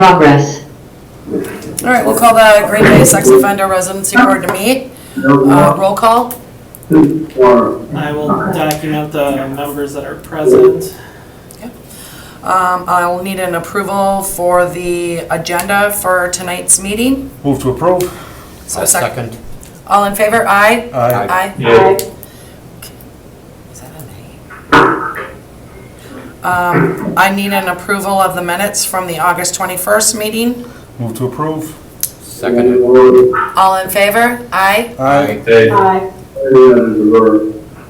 Progress. All right, we'll call the Green Bay Sex Offender Residency Board to meet. Roll call. I will document the members that are present. I will need an approval for the agenda for tonight's meeting. Move to approve. So second. All in favor? Aye? Aye. Aye. Aye. Is that an A? I need an approval of the minutes from the August 21st meeting. Move to approve. Seconded. All in favor? Aye? Aye. Aye.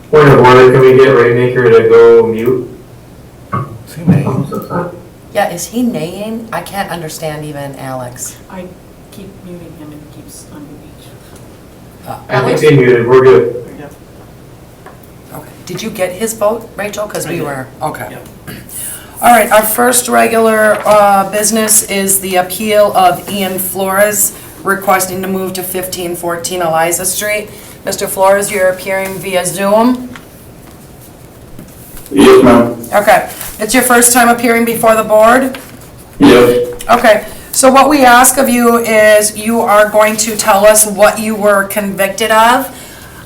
Point of order, can we get Rainmaker to go mute? Yeah, is he neighing? I can't understand even Alex. I keep muting him and he keeps unmuting. I think they muted, we're good. Yep. Okay. Did you get his vote, Rachel? Because we did. were, okay. Yep. All right, our first regular business is the appeal of Ian Flores requesting to move to 1514 Eliza Street. Mr. Flores, you're appearing via Zoom. Yes, ma'am. Okay, it's your first time appearing before the board? Yes. Okay, so what we ask of you is you are going to tell us what you were convicted of,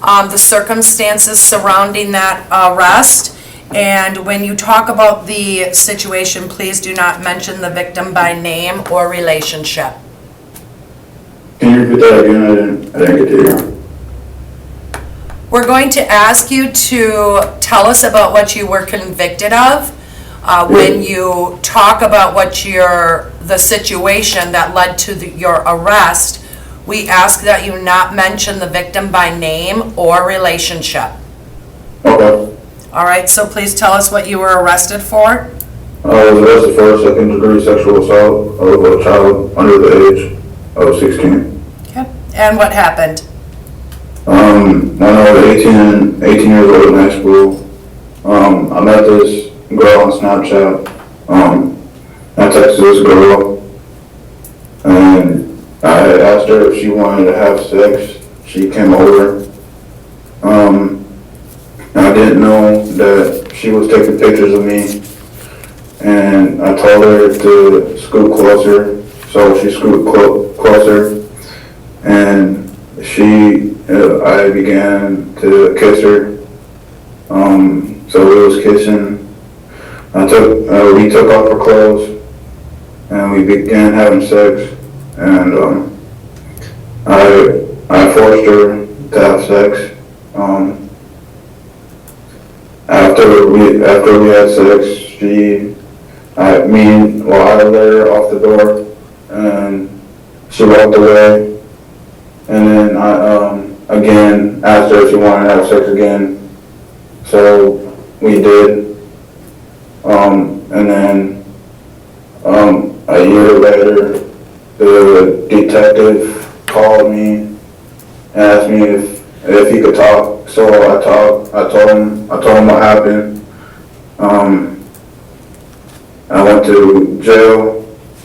the circumstances surrounding that arrest, and when you talk about the situation, please do not mention the victim by name or relationship. Can you repeat that again? I didn't get to hear. We're going to ask you to tell us about what you were convicted of. When you talk about the situation that led to your arrest, we ask that you not mention the victim by name or relationship. Okay. All right, so please tell us what you were arrested for. I was arrested for second-degree sexual assault of a child under the age of 16. Okay. And what happened? When I was 18 years old in high school, I met this girl on Snapchat. I texted this girl, and I asked her if she wanted to have sex. She came over. I didn't know that she was taking pictures of me, and I told her to scoot closer, so she scooted closer, and I began to kiss her. So we was kissing. We took off our clothes, and we began having sex, and I forced her to have sex. After we had sex, I let her off the door, and she walked away. And then I again asked her if she wanted to have sex again. So we did. And then a year later, the detective called me and asked me if he could talk. So I talked. I told him what happened. I went to jail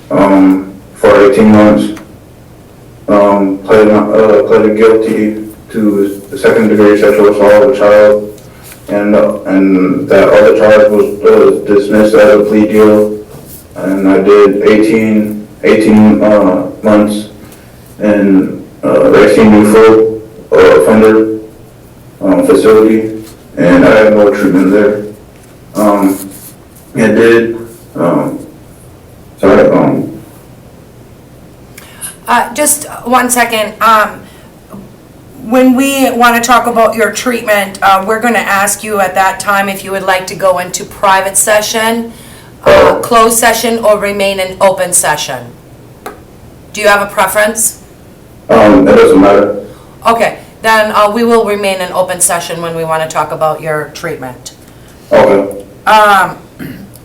for 18 months. Pleaded guilty to the second-degree sexual assault of a child, and that other charge was dismissed as a plea deal, and I did 18 months in Racine Full Offender facility, and I had no treatment there. Just 1 second. When we want to talk about your treatment, we're going to ask you at that time if you would like to go into private session, closed session, or remain in open session. Do you have a preference? It doesn't matter. Okay, then we will remain in open session when we want to talk about your treatment. Okay.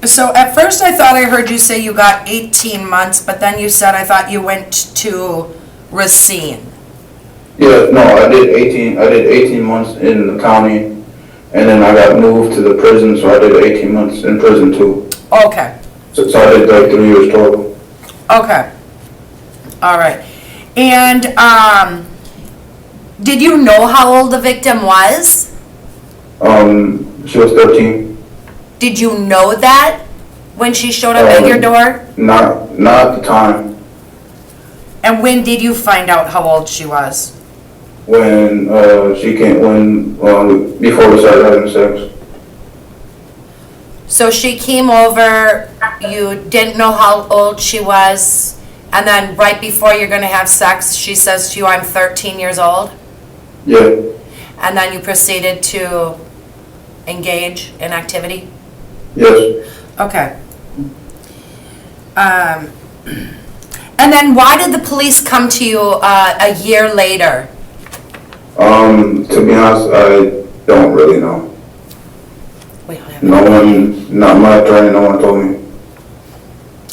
So at first I thought I heard you say you got 18 months, but then you said I thought you went to Racine. Yeah, no, I did 18 months in the county, and then I got moved to the prison, so I did 18 months in prison too. Okay. So I did like 3 years total. Okay. All right. And did you know how old the victim was? She was 13. Did you know that? when she showed up at your door? Not at the time. And when did you find out how old she was? When she came, before we started having sex. So she came over, you didn't know how old she was, and then right before you're gonna have sex, she says to you, "I'm 13 years old," Yeah, and then you proceeded to engage in activity? yes. Okay. And then why did the police come to you a year later? To be honest, I don't really know. We don't have No one, not my attorney, no one told me.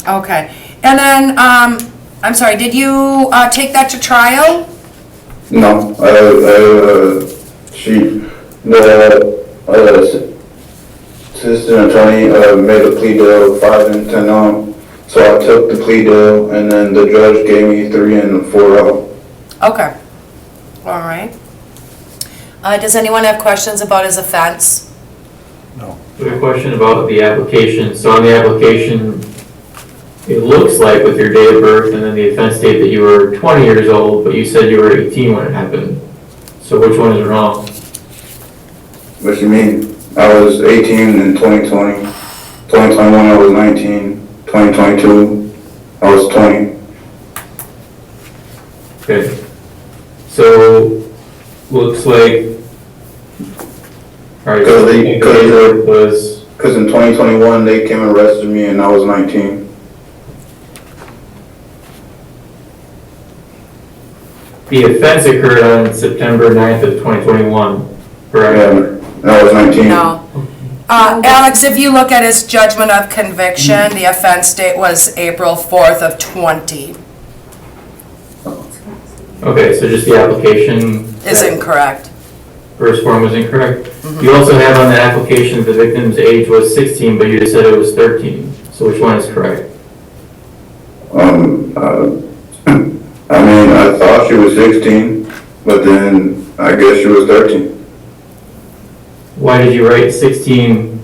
Okay. And then, I'm sorry, did you take that to trial? No, the assistant attorney made a plea deal 5 and 10 on. So I took the plea deal, and then the judge gave me 3 and 4 out. Okay. All right. Does anyone have questions about his offense? No. I have a question about the application. So on the application, it looks like with your date of birth and then the offense date that you were 20 years old, but you said you were 18 when it happened. So which one is wrong? What you mean? I was 18 in 2020. 2021 I was 19. 2022 I was 20. Okay. So looks like. All right. So the date of birth was. Because in 2021 they came and arrested me and I was 19. The offense occurred on September 9th of 2021, correct? Yeah, and I was 19. No. Alex, if you look at his judgment of conviction, the offense date was April 4th of 20. Okay, so just the application. Is incorrect. First form was incorrect. You also have on the application the victim's age was 16, but you just said it was 13. So which one is correct? I mean, I thought she was 16, but then I guess she was 13. Why did you write 16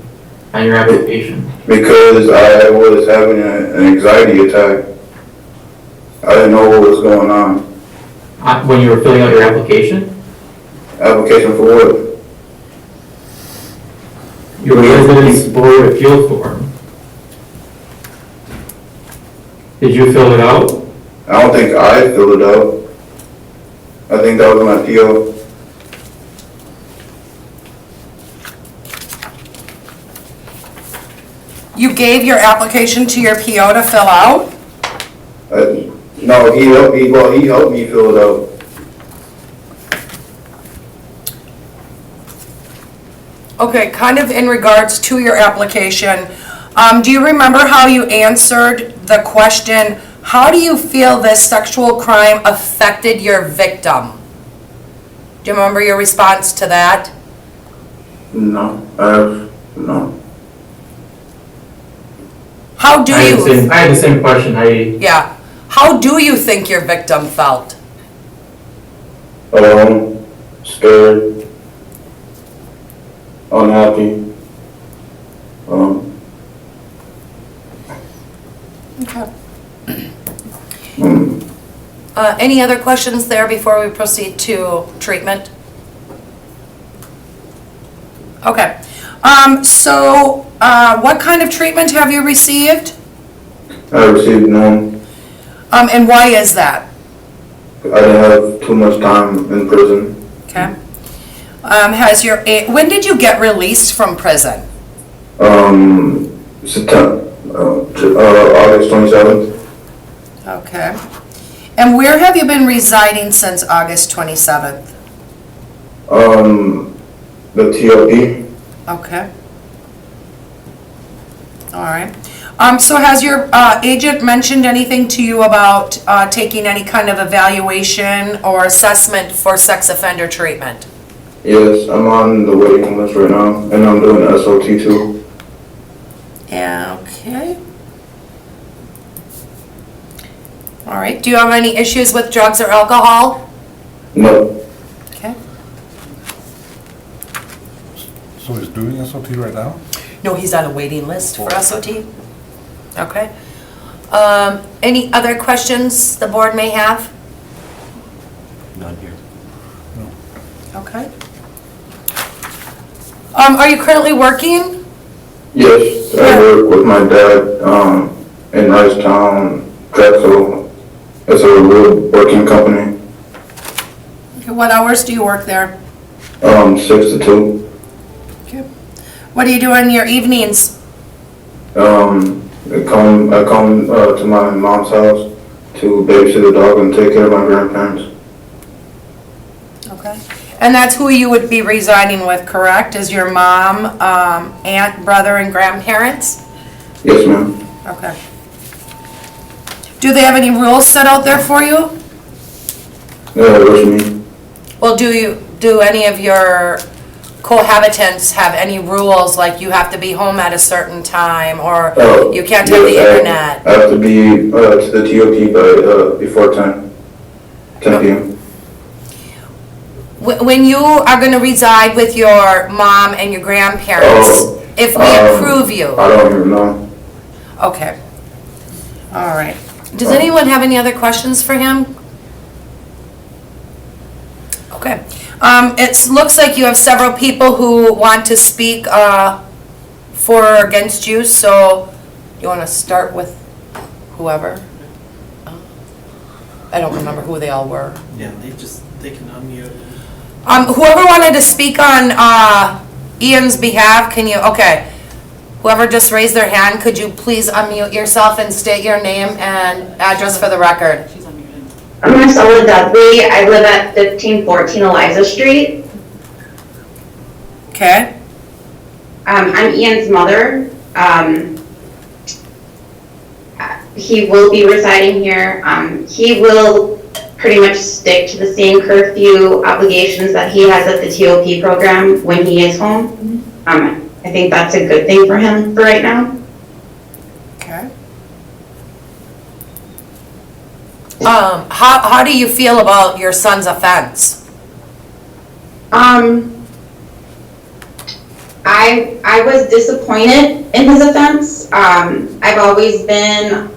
on your application? Because I was having an anxiety attack. I didn't know what was going on. When you were filling out your application? Application for what? Your residence board appeal form. Did you fill it out? I don't think I filled it out. I think that was my PO. You gave your application to your PO to fill out? No, he helped me fill it out. Okay, kind of in regards to your application, do you remember how you answered the question, how do you feel this sexual crime affected your victim? Do you remember your response to that? No, no. How do you? I had the same question, Heidi. Yeah. How do you think your victim felt? Alone, scared, unhappy. Okay. Any other questions there before we proceed to treatment? Okay. So, what kind of treatment have you received? I received none. And why is that? I didn't have too much time in prison. Okay. When did you get released from prison? September, August 27th. Okay. And where have you been residing since August 27th? The TLP. Okay. All right. So has your agent mentioned anything to you about taking any kind of evaluation or assessment for sex offender treatment? Yes, I'm on the waiting list right now, and I'm doing SOT too. Yeah, okay. All right. Do you have any issues with drugs or alcohol? No. Okay. So he's doing SOT right now? No, he's on a waiting list for SOT. Okay. Any other questions the board may have? None here. Okay. Are you currently working? Yes, I work with my dad, in Ricetown, Drexel. It's a wood working company, Okay, what hours do you work there? 6 to 2. Okay. What do you do in your evenings? I come to my mom's house to babysit the dog and take care of my grandparents. Okay. And that's who you would be residing with, correct? Is your mom, aunt, brother, and grandparents? Yes, ma'am. Okay. Do they have any rules set out there for you? What you mean? Well, do any of your cohabitants have any rules, like you have to be home at a certain time, or you can't have the internet? I have to be to the TOP by before 10 p.m. When you are going to reside with your mom and your grandparents, if we approve you? I don't even know. Okay. All right. Does anyone have any other questions for him? Okay. It looks like you have several people who want to speak for or against you, so you want to start with whoever? I don't remember who they all were. Yeah, they can unmute. Whoever wanted to speak on Ian's behalf, can you, okay. Whoever just raised their hand, could you please unmute yourself and state your name and address for the record? I'm Marcella Dudley. I live at 1514 Eliza Street. Okay. I'm Ian's mother. He will be residing here. He will pretty much stick to the same curfew obligations that he has at the TOP program when he is home. I think that's a good thing for him for right now. Okay. How do you feel about your son's offense? I was disappointed in his offense. I've always been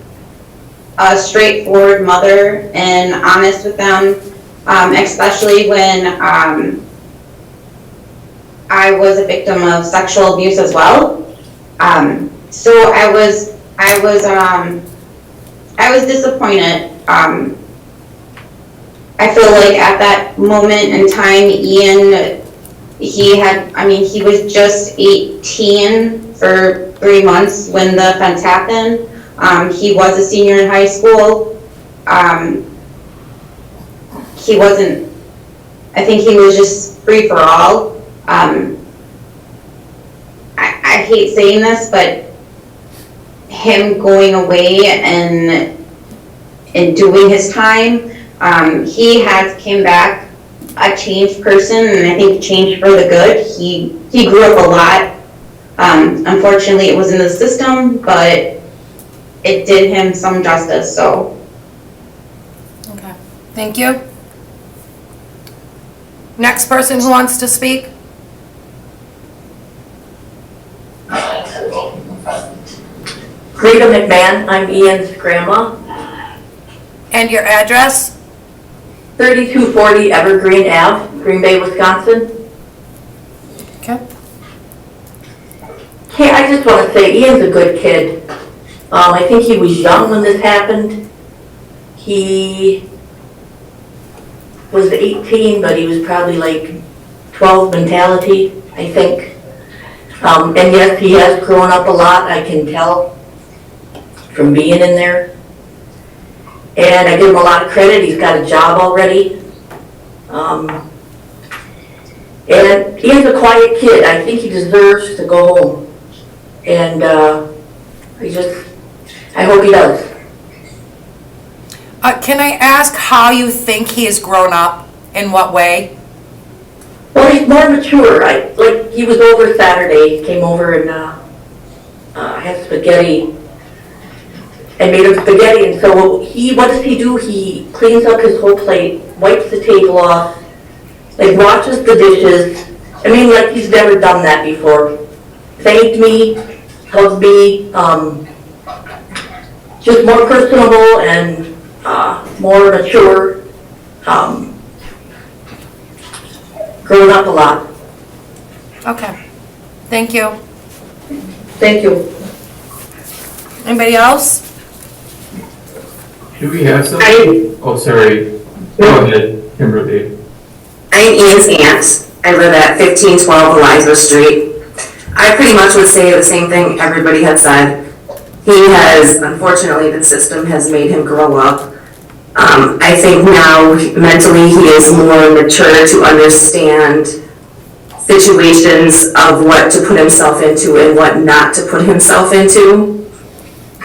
a straightforward mother and honest with them, especially when I was a victim of sexual abuse as well. So I was disappointed. I feel like at that moment in time, Ian, he was just 18 for 3 months when the offense happened. He was a senior in high school. He wasn't, I think he was just free for all. I hate saying this, but him going away and doing his time, he has came back a changed person, and I think changed for the good. He grew up a lot. Unfortunately, it was in the system, but it did him some justice, so. Okay, thank you. Next person who wants to speak? Rita McMahon, I'm Ian's grandma. And your address? 3240 Evergreen Ave, Green Bay, Wisconsin. Okay. Okay, I just want to say Ian's a good kid. I think he was young when this happened. He was 18, but he was probably like 12 mentality, I think. And yes, he has grown up a lot, I can tell from being in there. And I give him a lot of credit, he's got a job already. And Ian's a quiet kid, I think he deserves to go home. And I hope he does. Can I ask how you think he has grown up? In what way? Well, he's more mature. Like he was over Saturday, he came over and had spaghetti. I made him spaghetti, and so what does he do? He cleans up his whole plate, wipes the table off, like washes the dishes. I mean, like he's never done that before. Thanked me, hugged me, just more personable and more mature. Grown up a lot. Okay, thank you. Thank you. Anybody else? Do we have some? I- Oh, sorry. Go ahead, Kimberly. I'm Ian's aunt. I live at 1512 Eliza Street. I pretty much would say the same thing everybody had said. He has, unfortunately, the system has made him grow up. I think now mentally he is more mature to understand situations of what to put himself into and what not to put himself into.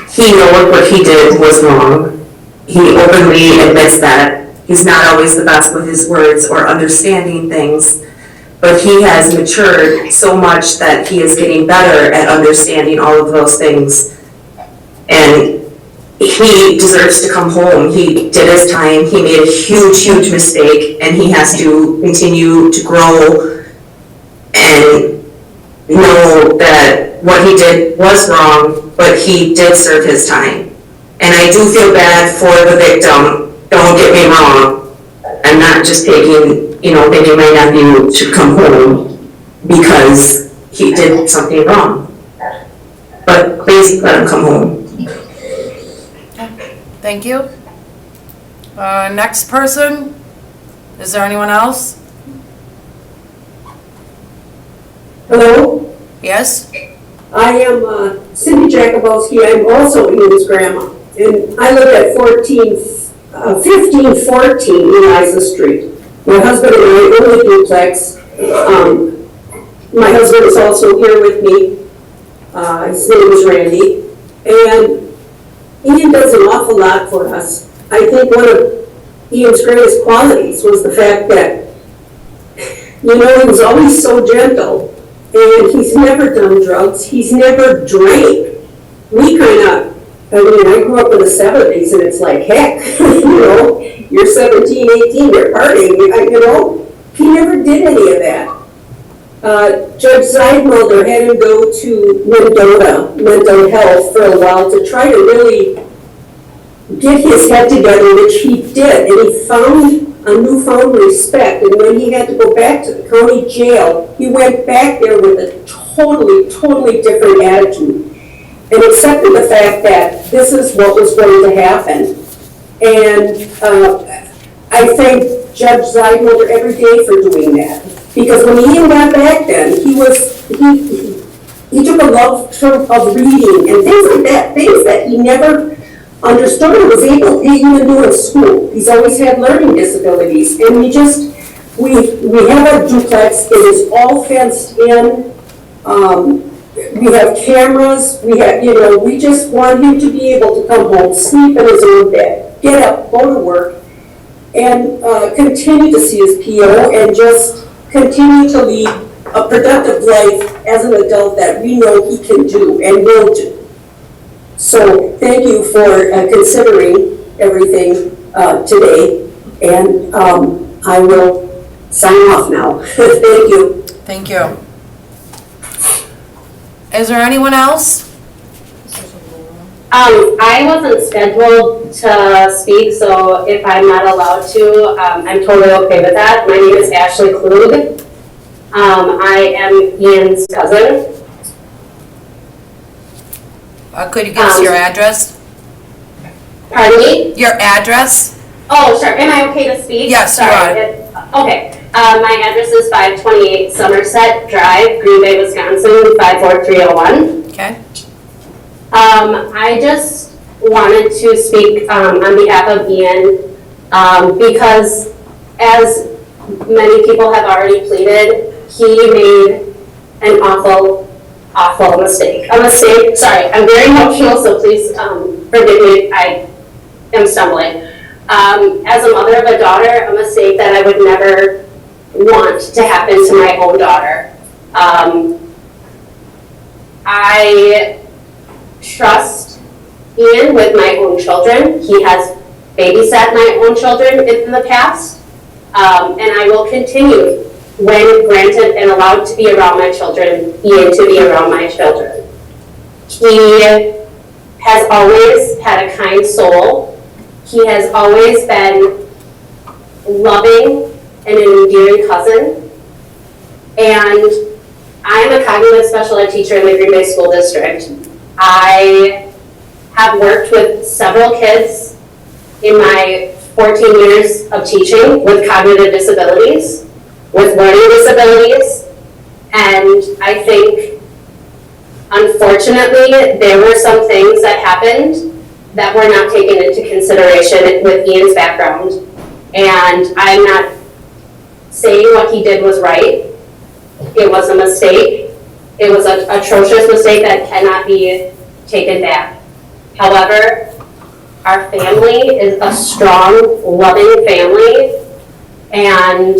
He knows what he did was wrong. He openly admits that. He's not always the best with his words or understanding things, but he has matured so much that he is getting better at understanding all of those things. And he deserves to come home. He did his time. He made a huge, huge mistake, and he has to continue to grow and know that what he did was wrong, but he did serve his time. And I do feel bad for the victim. Don't get me wrong. I'm not just thinking maybe my nephew should come home because he did something wrong. But please let him come home. Thank you. Next person? Is there anyone else? Hello, Yes? I am Cindy Jakubowski. I'm also Ian's grandma, and I live at 1514 Eliza Street. My husband and I own a duplex. My husband is also here with me. His name is Randy, and Ian does an awful lot for us. I think one of Ian's greatest qualities was the fact that, he was always so gentle. And he's never done drugs. He's never drank. I grew up in the 70s, and it's like, heck, you're 17, 18, you're partying, He never did any of that. Judge Zeidmulder had him go to Mendota Mental Health for a while to try to really get his head together, which he did, and he found a newfound respect. And when he had to go back to the county jail, he went back there with a totally different attitude and accepted the fact that this is what was going to happen. And I thank Judge Zeidmulder every day for doing that. Because when Ian got back then, he took a love of reading and things like that, things that he never understood or was able to even do in school. He's always had learning disabilities, and we have a duplex. It is all fenced in. We have cameras. We just want him to be able to come home, sleep in his own bed, get up, go to work, and continue to see his PO and just continue to lead a productive life as an adult that we know he can do and will do. So thank you for considering everything today, and I will sign off now. Thank you. Thank you. Is there anyone else? I wasn't scheduled to speak, so if I'm not allowed to, I'm totally okay with that. My name is Ashley Klug. I am Ian's cousin. Could you give us your address? Pardon me? Your address? Oh, sure. Am I okay to speak? Yes, you Sorry. Okay. My address is 528 Somerset Drive, Green Bay, Wisconsin, 54301. Okay. I just wanted to speak on behalf of Ian because, as many people have already pleaded, he made an awful mistake. Sorry, I'm very emotional, so please forgive me, I am stumbling. As a mother of a daughter, a mistake that I would never want to happen to my own daughter. I trust Ian with my own children. He has babysat my own children in the past, and I will continue, when granted and allowed to be around my children, Ian to be around my children. He has always had a kind soul. He has always been loving and an endearing cousin. And I am a cognitive special ed teacher in the Green Bay School District. I have worked with several kids in my 14 years of teaching with cognitive disabilities, with learning disabilities, and I think, unfortunately, there were some things that happened that were not taken into consideration with Ian's background. And I'm not saying what he did was right. It was a mistake. It was an atrocious mistake that cannot be taken back. However, our family is a strong, loving family, and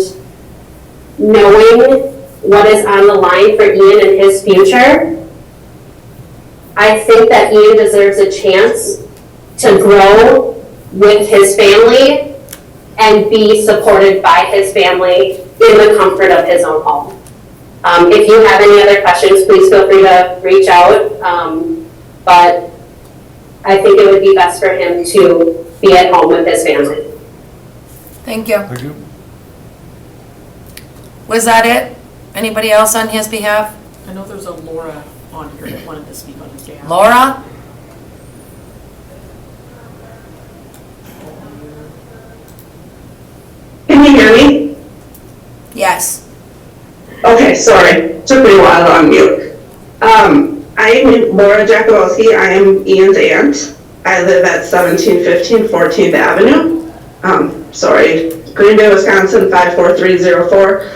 knowing what is on the line for Ian and his future, I think that Ian deserves a chance to grow with his family and be supported by his family in the comfort of his own home. If you have any other questions, please feel free to reach out, but I think it would be best for him to be at home with his family. Thank you. Thank you. Was that it? Anybody else on his behalf? I know there's a Laura on here that wanted to speak on his behalf. Laura? Can you hear me? Yes. Okay, sorry. Took me a while to unmute. I'm Laura Jakubowski. I am Ian's aunt. I live at 1715 14th Avenue. Sorry, Green Bay, Wisconsin, 54304.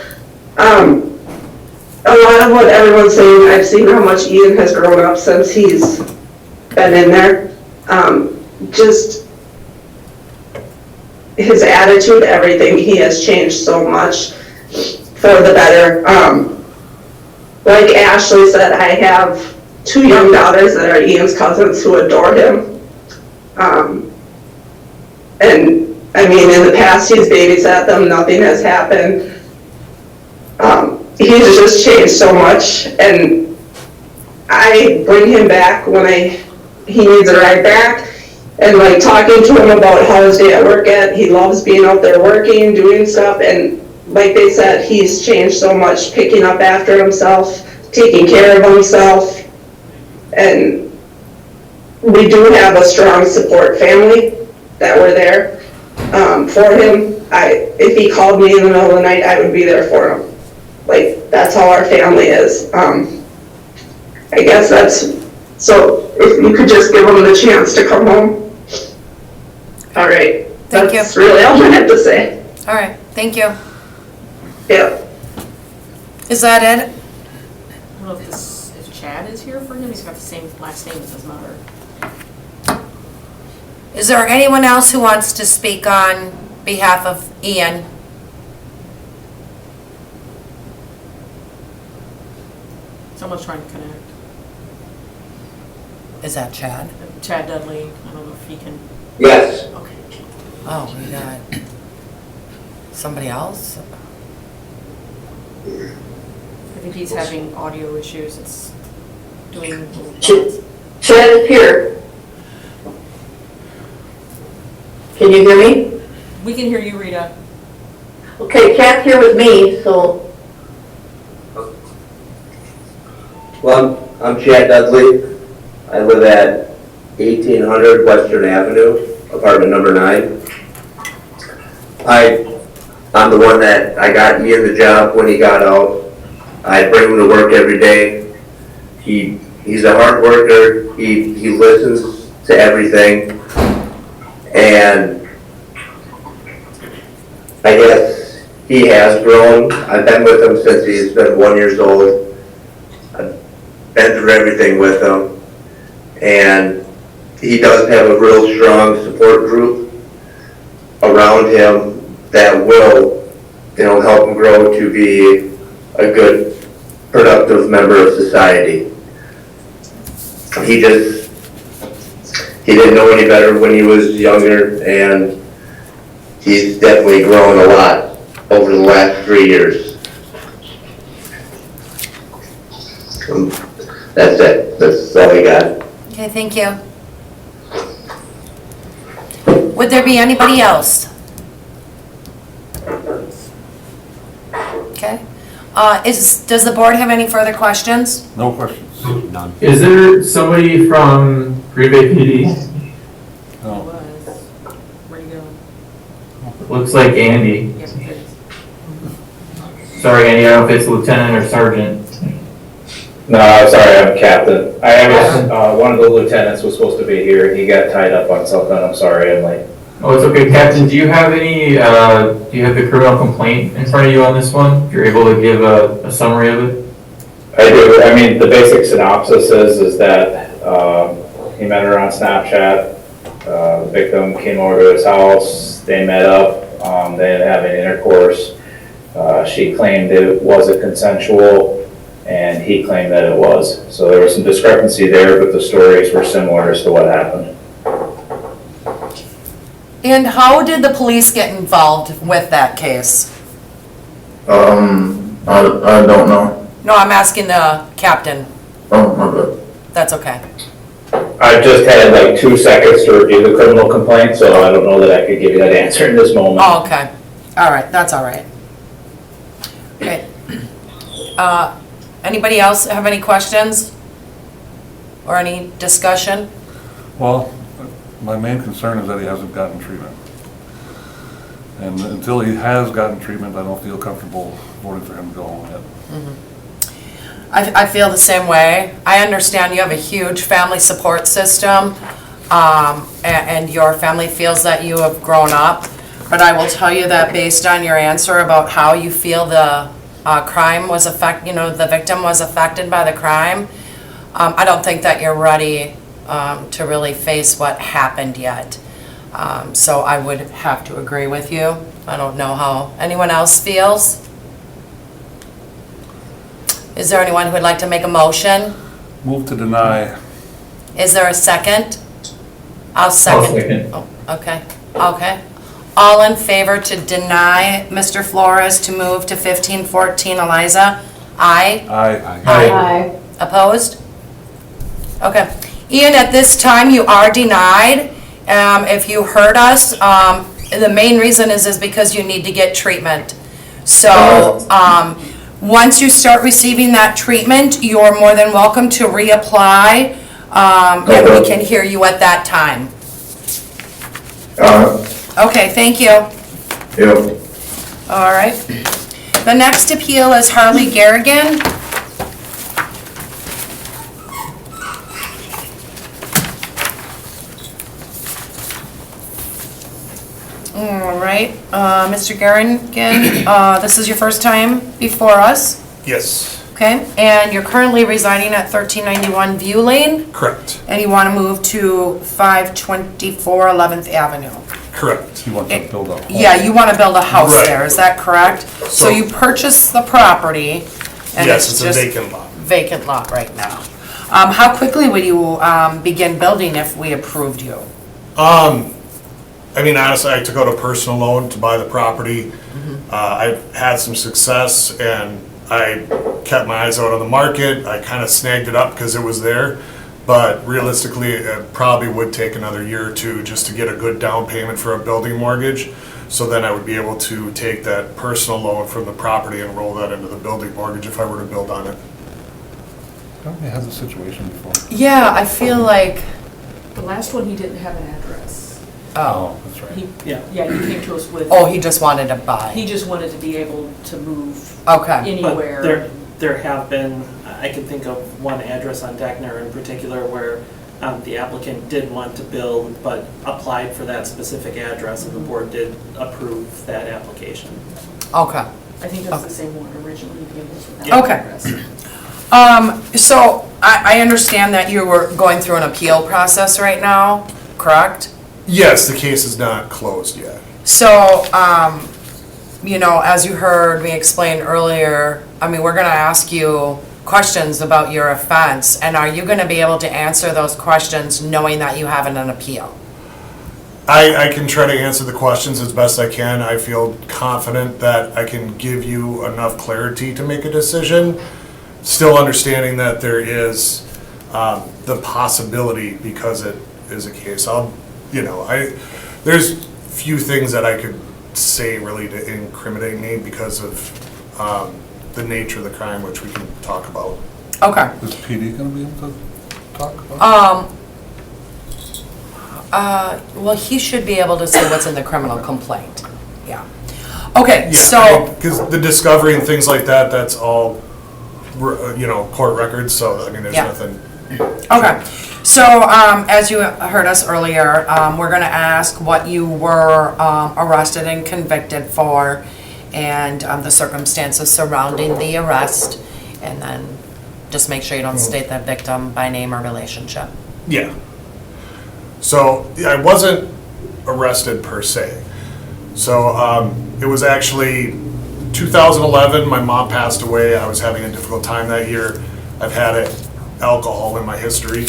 A lot of what everyone's saying, I've seen how much Ian has grown up since he's been in there. Just his attitude, everything, he has changed so much for the better. Like Ashley said, I have 2 young daughters that are Ian's cousins who adore him. And I mean, in the past, he's babysat them, nothing has happened. He's just changed so much, and I bring him back when he needs a ride back, and like talking to him about how his day at work he loves being out there working, doing stuff, and like they said, he's changed so much, picking up after himself, taking care of himself, and we do have a strong support family that were there for him. If he called me in the middle of the night, I would be there for him. Like, that's how our family is. I guess so if you could just give him the chance to come home. All right. Thank you. That's really all I have to say. All right, thank you. Yeah. Is that it? I don't know if Chad is here for him. He's got the same last name as his mother. Is there anyone else who wants to speak on behalf of Ian? Someone's trying to connect. Is that Chad? Chad Dudley. I don't know if he can. Yes. Okay. Oh, we got somebody else? I think he's having audio issues. It's doing. Chad is here. Can you hear me? We can hear you, Rita. Okay, Chad's here with me, so. Well, I'm Chad Dudley. I live at 1800 Western Avenue, apartment number 9. I'm the one that I got Ian the job when he got out. I bring him to work every day. He's a hard worker. He listens to everything. And I guess he has grown. I've been with him since he's been 1 year old. I've been through everything with him. And he does have a real strong support group around him that will, help him grow to be a good, productive member of society. He didn't know any better when he was younger, and he's definitely grown a lot over the last 3 years. That's it. That's all I got. Okay, thank you. Would there be anybody else? Okay. Does the board have any further questions? No questions. None. Is there somebody from Green Bay PD? No. Where'd he go? Looks like Andy. Yes, it is. Sorry, Andy, I don't know if it's lieutenant or sergeant. No, sorry, I'm captain. I was, one of the lieutenants was supposed to be here. He got tied up on something. I'm sorry, I'm late. Oh, it's okay, Captain. Do you have any, do you have the criminal complaint in front of you on this one? If you're able to give a summary of it? I do. I mean, the basic synopsis is that he met her on Snapchat. The victim came over to his house. They met up. They ended up having intercourse. She claimed it wasn't consensual, and he claimed that it was. So there was some discrepancy there, but the stories were similar as to what happened. And how did the police get involved with that case? I don't know. No, I'm asking the captain. Oh, my bad. That's okay. I just had like 2 seconds to review the criminal complaint, so I don't know that I could give you that answer in this moment. Oh, okay. All right, that's all right. Okay. Anybody else have any questions? Or any discussion? Well, my main concern is that he hasn't gotten treatment. And until he has gotten treatment, I don't feel comfortable voting for him to go home yet. I feel the same way. I understand you have a huge family support system, and your family feels that you have grown up. But I will tell you that based on your answer about how you feel the crime was the victim was affected by the crime, I don't think that you're ready to really face what happened yet. So I would have to agree with you. I don't know how anyone else feels. Is there anyone who would like to make a motion? Move to deny. Is there a second? I'll second. Oh, okay, okay. All in favor to deny Mr. Flores to move to 1514 Eliza? Aye? Aye. Opposed? Okay. Ian, at this time, you are denied. If you heard us, the main reason is because you need to get treatment. So, once you start receiving that treatment, you're more than welcome to reapply, and we can hear you at that time. Okay, thank you. Yep. All right. The next appeal is Harley Garrigan. All right, Mr. Garrigan, this is your first time before us, Yes, okay? And you're currently residing at 1391 View Lane, correct, and you want to move to 524 11th Avenue. correct. He wants to build a home. Yeah, you want to build a house Right. there, is that correct? So you purchased the property, and Yes, it's it's a just vacant lot. vacant lot right now. How quickly would you begin building if we approved you? I mean, honestly, I took out a personal loan to buy the property. I've had some success, and I kept my eyes out on the market. I kind of snagged it up because it was there. But realistically, it probably would take another year or two just to get a good down payment for a building mortgage. So then I would be able to take that personal loan from the property and roll that into the building mortgage if I were to build on it. Haven't we had this situation before? Yeah, I feel like, The last one, he didn't have an address. oh, That's right. He, Yeah. yeah, he came to us with, he just wanted to buy. he just wanted to be able to move Okay, But anywhere. there have been, I can think of one address on Deckner in particular where the applicant did want to build, but applied for that specific address, and the board did approve that application. okay. I think that's the same one originally, he gave us with that Okay. address. So I understand that you were going through an appeal process right now, correct? Yes, the case is not closed yet. So, as you heard me explain earlier, I mean, we're gonna ask you questions about your offense, and are you gonna be able to answer those questions knowing that you have an appeal? I can try to answer the questions as best I can. I feel confident that I can give you enough clarity to make a decision, still understanding that there is the possibility, because it is a case. there's few things that I could say really to incriminate me because of the nature of the crime, which we can talk about. Okay. Is PD gonna be able to talk about? Well, he should be able to say what's in the criminal complaint. Yeah. Okay, so, Because the discovery and things like that, that's all, court records, so, I mean, there's Yeah. nothing. okay. So, as you heard us earlier, we're gonna ask what you were arrested and convicted for, and the circumstances surrounding the arrest, and then just make sure you don't state that victim by name or relationship. Yeah. So, I wasn't arrested per se. So, it was actually 2011, my mom passed away. I was having a difficult time that year. I've had alcohol in my history.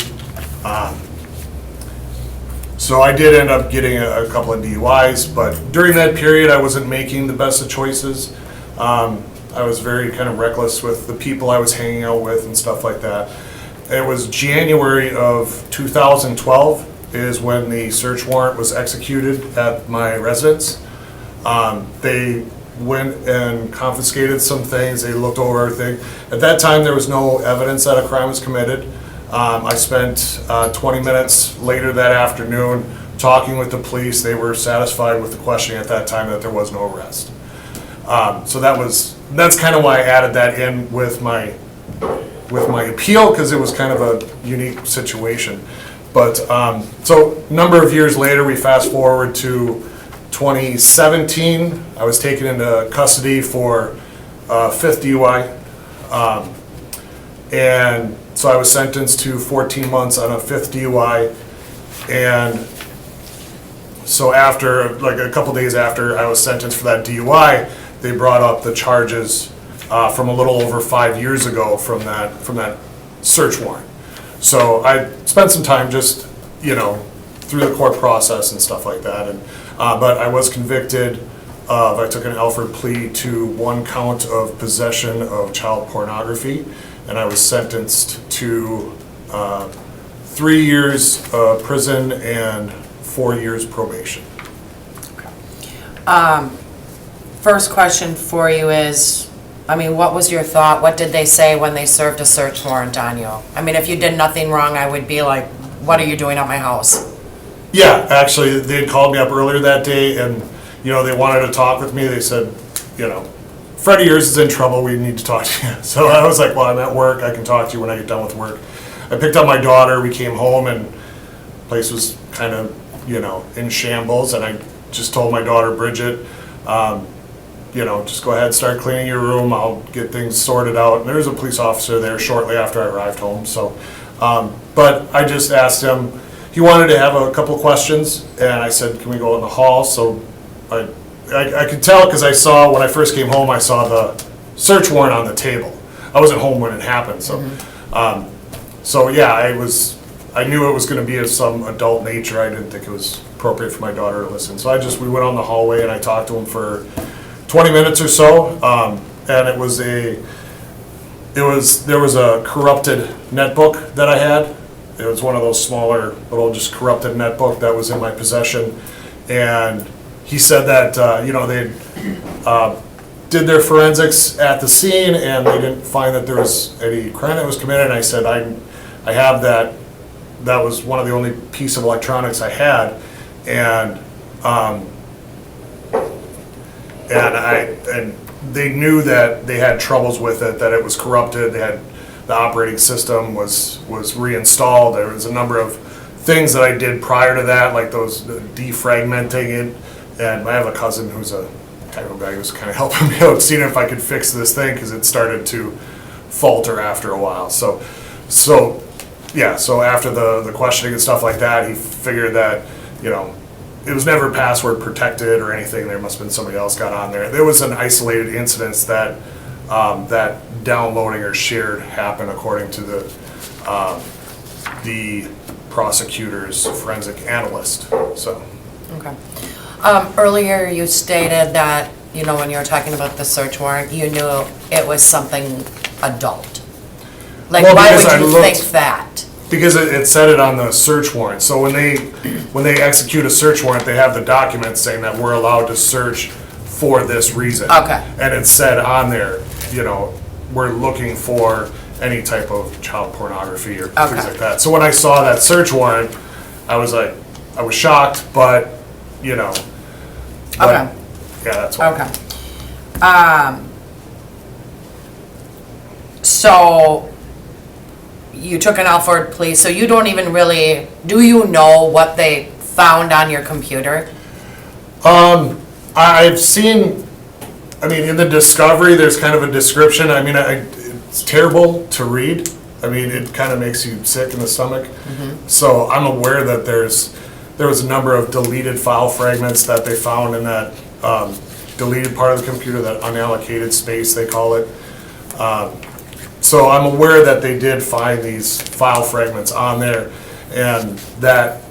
So I did end up getting a couple of DUIs, but during that period, I wasn't making the best of choices. I was very kind of reckless with the people I was hanging out with and stuff like that. It was January of 2012 is when the search warrant was executed at my residence. They went and confiscated some things, they looked over everything. At that time, there was no evidence that a crime was committed. I spent 20 minutes later that afternoon talking with the police. They were satisfied with the questioning at that time that there was no arrest. So that's kind of why I added that in with my appeal, because it was kind of a unique situation. But, so a number of years later, we fast forward to 2017, I was taken into custody for fifth DUI. And so I was sentenced to 14 months on a fifth DUI. And so after, like a couple days after I was sentenced for that DUI, they brought up the charges from a little over 5 years ago from that search warrant. So I spent some time just, through the court process and stuff like that. And but I was convicted of, I took an Alford plea to 1 count of possession of child pornography, and I was sentenced to 3 years prison and 4 years probation. First question for you is, what was your thought? What did they say when they served a search warrant on you? If you did nothing wrong, I would be like, what are you doing at my house? Yeah, actually, they had called me up earlier that day, and, they wanted to talk with me. They said, friend of yours is in trouble, we need to talk to you. So I was like, well, I'm at work, I can talk to you when I get done with work. I picked up my daughter, we came home, and the place was kind of, in shambles, and I just told my daughter, Bridget, just go ahead, start cleaning your room, I'll get things sorted out. And there was a police officer there shortly after I arrived home, so. But I just asked him, he wanted to have a couple questions, and I said, can we go in the hall? So I could tell, because I saw, when I first came home, I saw the search warrant on the table. I wasn't home when it happened, so. So yeah, I knew it was gonna be of some adult nature. I didn't think it was appropriate for my daughter to listen. So we went on the hallway and I talked to him for 20 minutes or so. And there was a corrupted netbook that I had. It was one of those smaller, little just corrupted netbook that was in my possession. And he said that, they did their forensics at the scene and they didn't find that there was any crime that was committed. And I said, I have that. That was one of the only piece of electronics I had. And they knew that they had troubles with it, that it was corrupted. They had, the operating system was reinstalled. There was a number of things that I did prior to that, like those defragmenting it. And I have a cousin who's a technical guy who's kind of helping me out, seeing if I could fix this thing, because it started to falter after a while. So after the questioning and stuff like that, he figured that, it was never password protected or anything. There must have been somebody else got on there. There was an isolated incident that that downloading or shared happened, according to the prosecutor's forensic analyst. So. Okay. Earlier you stated that, when you were talking about the search warrant, you knew it was something adult. Like, Well, why because would you think that? because it said it on the search warrant. So when they execute a search warrant, they have the document saying that we're allowed to search for this reason. Okay. And it said on there, we're looking for any type of child pornography or Okay. things like that. So when I saw that search warrant, I was shocked, but, but, Okay. yeah, that's why. Okay. So you took an Alford plea, so you don't even really, do you know what they found on your computer? I've seen, in the discovery, there's kind of a description. It's terrible to read. It kind of makes you sick in the stomach. So I'm aware that there was a number of deleted file fragments that they found in that deleted part of the computer, that unallocated space, they call it. So I'm aware that they did find these file fragments on there, and that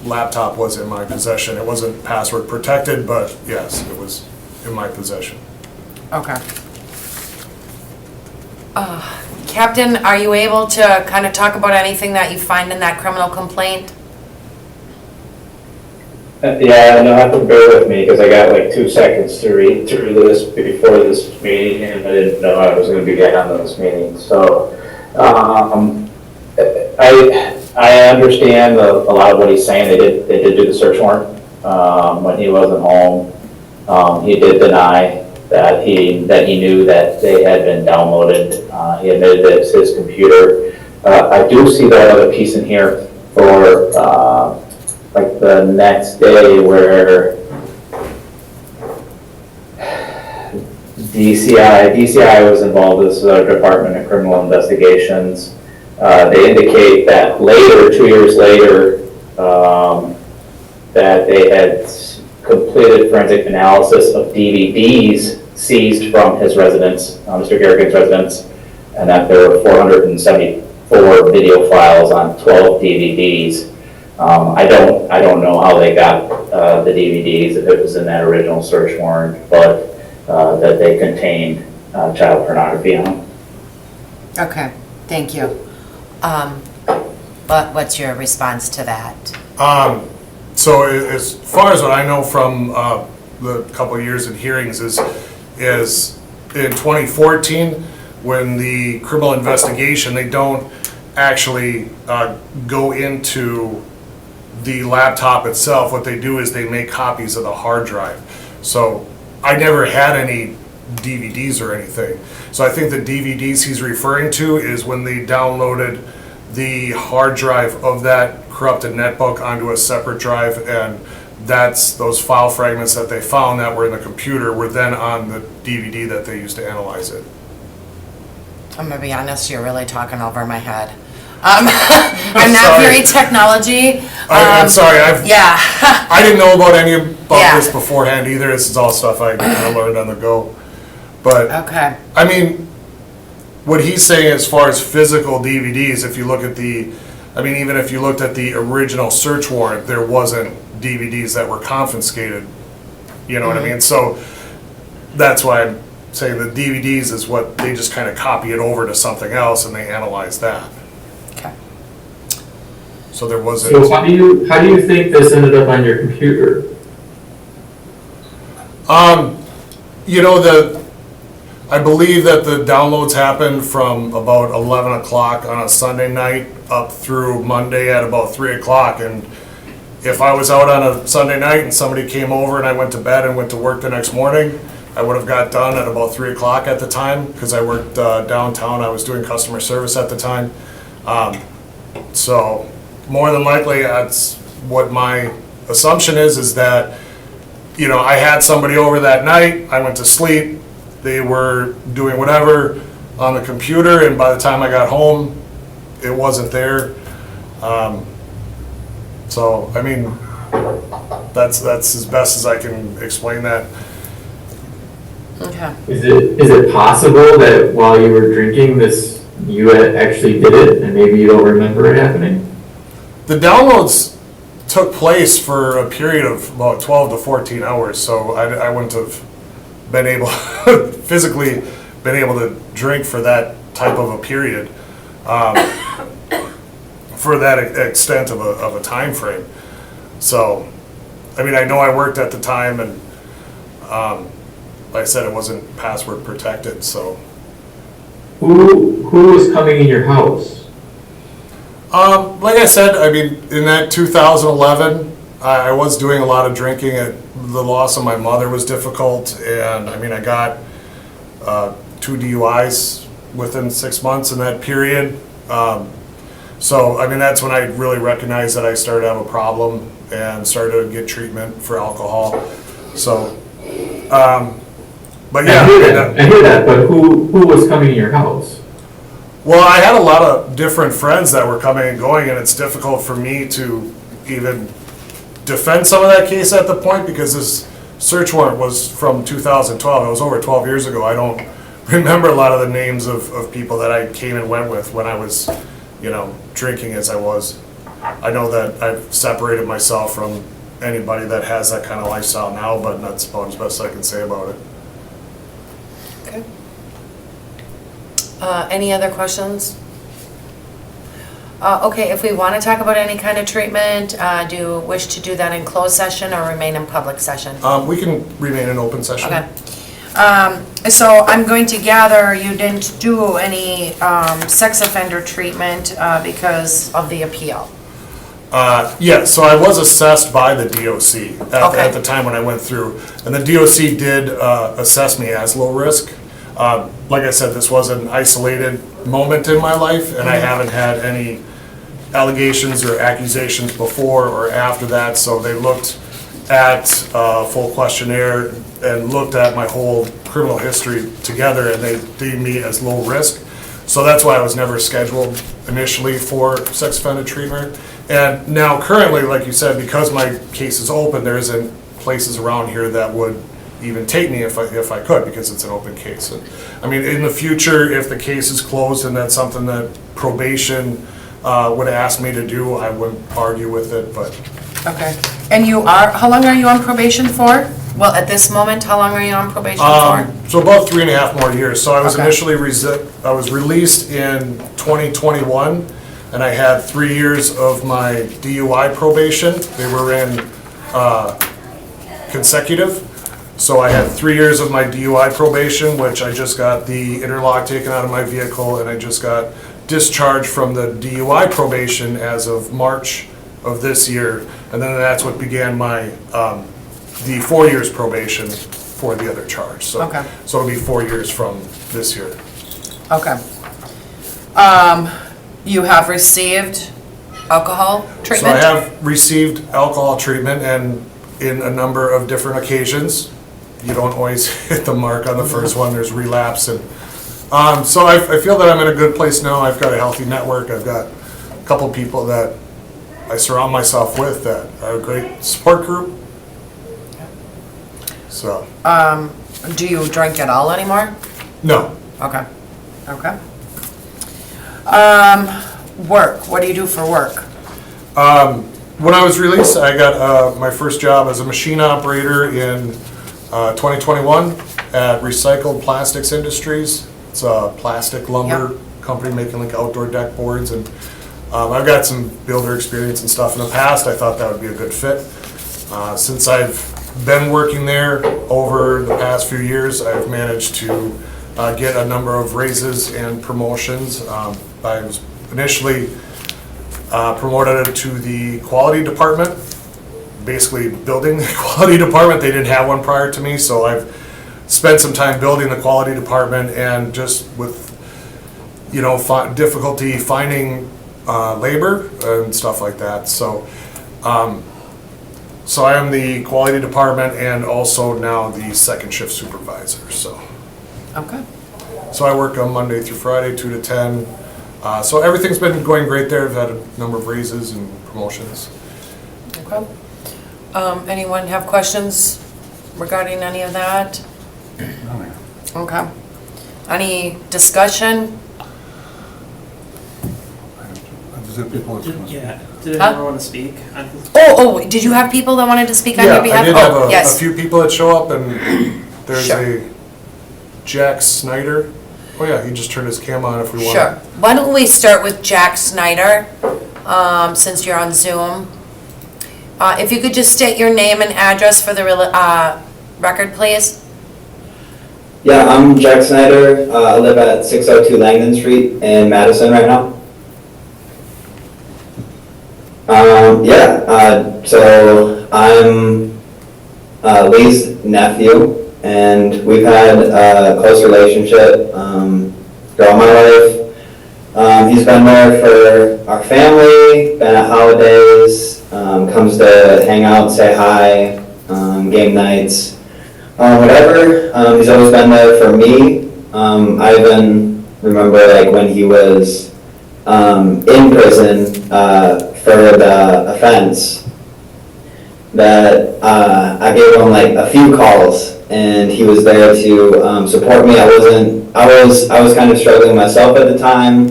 laptop was in my possession. It wasn't password protected, but yes, it was in my possession. Okay. Captain, are you able to kind of talk about anything that you find in that criminal complaint? Yeah, you'll have to bear with me because I got like 2 seconds to read through this before this meeting, and I didn't know I was going to be getting on this meeting. So I understand a lot of what he's saying. They did do the search warrant when he wasn't home. He did deny that he knew that they had been downloaded. He admitted that it's his computer. I do see that other piece in here for like the next day where DCI was involved. This is our Department of Criminal Investigations. They indicate that later, 2 years later, that they had completed forensic analysis of DVDs seized from his residence, Mr. Garrigan's residence, and that there were 474 video files on 12 DVDs. I don't know how they got the DVDs, if it was in that original search warrant, but that they contained child pornography on them. Okay, thank you. But what's your response to that? So as far as what I know from the couple of years in hearings is in 2014, when the criminal investigation, they don't actually go into the laptop itself. What they do is they make copies of the hard drive. So I never had any DVDs or anything. So I think the DVDs he's referring to is when they downloaded the hard drive of that corrupted netbook onto a separate drive, and that's those file fragments that they found that were in the computer were then on the DVD that they used to analyze it. I'm gonna be honest, you're really talking over my head. I'm not very technology. I'm sorry, Yeah. I didn't know about any about Yeah. this beforehand either. This is all stuff I learned on the go. But Okay. what he's saying as far as physical DVDs, if you look at even if you looked at the original search warrant, there wasn't DVDs that were confiscated. You know what I mean? So that's why I'm saying the DVDs is what they just kind of copy it over to something else and they analyze that. Okay. So there wasn't. So how do you think this ended up on your computer? I believe that the downloads happened from about 11 o'clock on a Sunday night up through Monday at about 3 o'clock. And if I was out on a Sunday night and somebody came over and I went to bed and went to work the next morning, I would have got done at about 3 o'clock at the time because I worked downtown. I was doing customer service at the time. So more than likely, that's what my assumption is that, I had somebody over that night, I went to sleep, they were doing whatever on the computer, and by the time I got home, it wasn't there. That's as best as I can explain that. Okay. Is it possible that while you were drinking this, you actually did it and maybe you don't remember it happening? The downloads took place for a period of about 12 to 14 hours, so I wouldn't have been able, physically been able to drink for that type of a period. for that extent of a time frame. So, I mean, I know I worked at the time, and like I said, it wasn't password protected, so. Who was coming in your house? Like I said, I mean, in that 2011, I was doing a lot of drinking. The loss of my mother was difficult, and I mean, I got 2 DUIs within 6 months in that period. So, I mean, that's when I really recognized that I started to have a problem and started to get treatment for alcohol. So, but yeah. I hear that, but who was coming in your house? Well, I had a lot of different friends that were coming and going, and it's difficult for me to even defend some of that case at the point because this search warrant was from 2012. It was over 12 years ago. I don't remember a lot of the names of people that I came and went with when I was, drinking as I was. I know that I've separated myself from anybody that has that kind of lifestyle now, but that's about as best I can say about it. Okay. Any other questions? Okay, if we want to talk about any kind of treatment, do you wish to do that in closed session or remain in public session? We can remain in open session. Okay. So I'm going to gather you didn't do any sex offender treatment because of the appeal. Yeah, so I was assessed by the DOC at the time when I went through, and the DOC did assess me as low risk. Like I said, this was an isolated moment in my life, and I haven't had any allegations or accusations before or after that, so they looked at a full questionnaire and looked at my whole criminal history together, and they deemed me as low risk. So that's why I was never scheduled initially for sex offender treatment. And now currently, like you said, because my case is open, there isn't places around here that would even take me if I could, because it's an open case. And, I mean, in the future, if the case is closed and that's something that probation would ask me to do, I wouldn't argue with it, but. Okay. And how long are you on probation for? Well, at this moment, how long are you on probation for? So about 3.5 more years. So I was Okay. initially, I was released in 2021, and I had 3 years of my DUI probation. They were in consecutive. So I had 3 years of my DUI probation, which I just got the interlock taken out of my vehicle, and I just got discharged from the DUI probation as of March of this year. And then that's what began my, the 4 years probation for the other charge. So, Okay. So it'll be 4 years from this year. Okay. You have received alcohol So treatment? I have received alcohol treatment, and in a number of different occasions. You don't always hit the mark on the first one, there's relapse. And so I feel that I'm in a good place now. I've got a healthy network. I've got a couple people that I surround myself with that are a great support group. So. Do you drink at all anymore? No. Okay. Okay. Work, what do you do for work? When I was released, I got my first job as a machine operator in 2021 at Recycled Plastics Industries. It's a plastic lumber company making like outdoor deck boards, and I've got some builder experience and stuff in the past. I thought that would be a good fit. Since I've been working there over the past few years, I've managed to get a number of raises and promotions. I was initially promoted to the quality department, basically building the quality department. They didn't have one prior to me, so I've spent some time building the quality department, and just with, difficulty finding labor and stuff like that. So, so I am the quality department and also now the second shift supervisor, so. Okay. So I work on Monday through Friday, 2 to 10. So everything's been going great there. I've had a number of raises and promotions. Okay. Anyone have questions regarding any of that? Okay. Any discussion? Yeah, did Huh? anyone want to speak? Oh, did you have people that wanted to speak on your behalf? I did have a Yes. few people that show up, and there's Sure. a Jack Snyder. Oh yeah, he just turned his cam on if we want. Sure. Why don't we start with Jack Snyder? since you're on Zoom. If you could just state your name and address for the record, please. Yeah, I'm Jack Snyder. I live at 602 Langdon Street in Madison right now. So I'm Lee's nephew, and we've had a close relationship throughout my life. He's been there for our family, been at holidays, comes to hang out, say hi, game nights, whatever. He's always been there for me. I even remember like when he was in prison for the offense that I gave him like a few calls, and he was there to support me. I was kind of struggling myself at the time,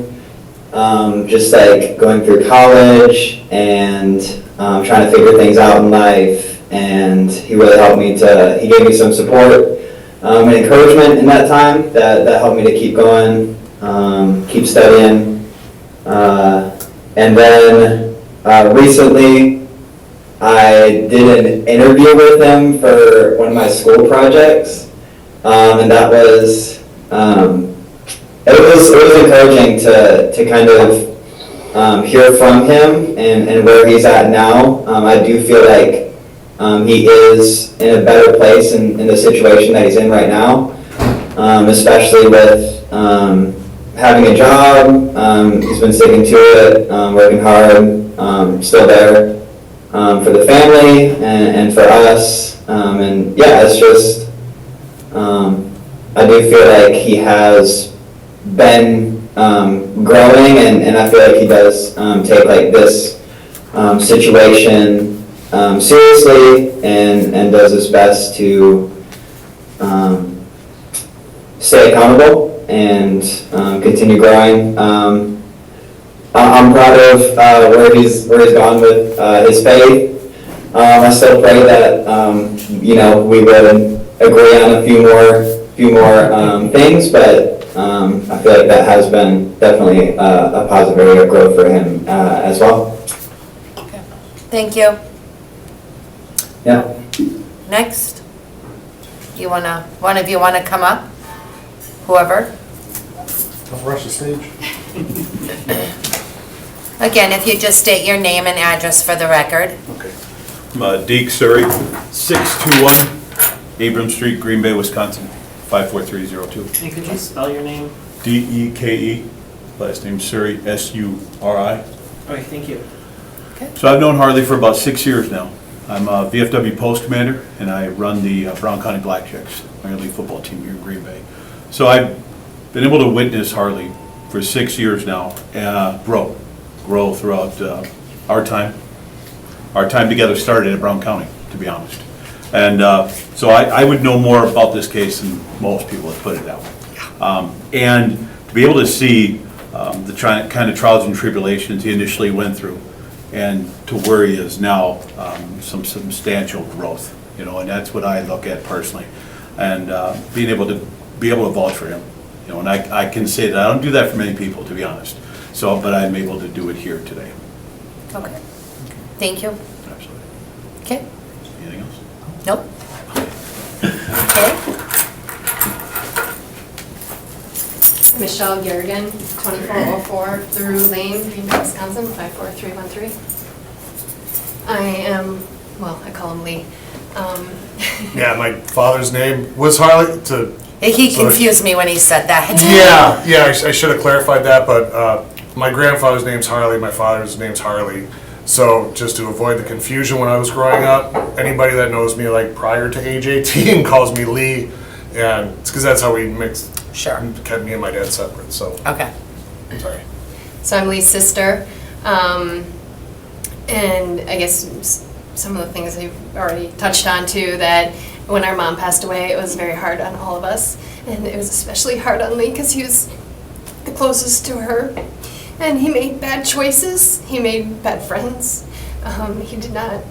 just like going through college and trying to figure things out in life. And he really helped me he gave me some support and encouragement in that time that helped me to keep going, keep studying. And then recently I did an interview with him for one of my school projects, and that was, it was encouraging to kind of hear from him and where he's at now. I do feel like he is in a better place in the situation that he's in right now, especially with having a job. He's been sticking to it, working hard, still there for the family and for us. And yeah, it's just, I do feel like he has been growing, and I feel like he does take like this situation seriously and does his best to stay accountable and continue growing. I'm proud of where he's gone with his faith. I still pray that we would agree on a few more things, but I feel like that has been definitely a positive area of growth for him as well. Thank you. Yeah. Next. One of you wanna come up? Whoever. Don't rush the stage. Again, if you just state your name and address for the record. Okay. I'm Deke Surrey, 621 Abram Street, Green Bay, Wisconsin, 54302. Hey, could you spell your name? Deke, last name Surrey, Suri. Okay, thank you. So I've known Harley for about 6 years now. I'm a VFW post commander, and I run the Brown County Blackjacks, minor league football team here in Green Bay. So I've been able to witness Harley for 6 years now grow throughout our time. Our time together started at Brown County, to be honest. And so I would know more about this case than most people, let's put it that way. And to be able to see the kind of trials and tribulations he initially went through, and to where he is now, some substantial growth, and that's what I look at personally. And being able to vouch for him, and I can say that I don't do that for many people, to be honest. So, but I'm able to do it here today. Okay. Thank you. Absolutely. Okay. Anything else? Nope. Okay. Michelle Garrigan, 2404 Through Lane, Green Bay, Wisconsin, 54313. I call him Lee. Yeah, my father's name was Harley. He confused me when he said that. Yeah, I should have clarified that, but my grandfather's name's Harley, my father's name's Harley. So just to avoid the confusion when I was growing up, anybody that knows me like prior to age 18 calls me Lee, and it's because that's how we mixed. Sure. Kept me and my dad separate, so. Okay. Sorry. So I'm Lee's sister. And I guess some of the things we've already touched on too, that when our mom passed away, it was very hard on all of us. And it was especially hard on Lee because he was the closest to her. And he made bad choices. He made bad friends. He did not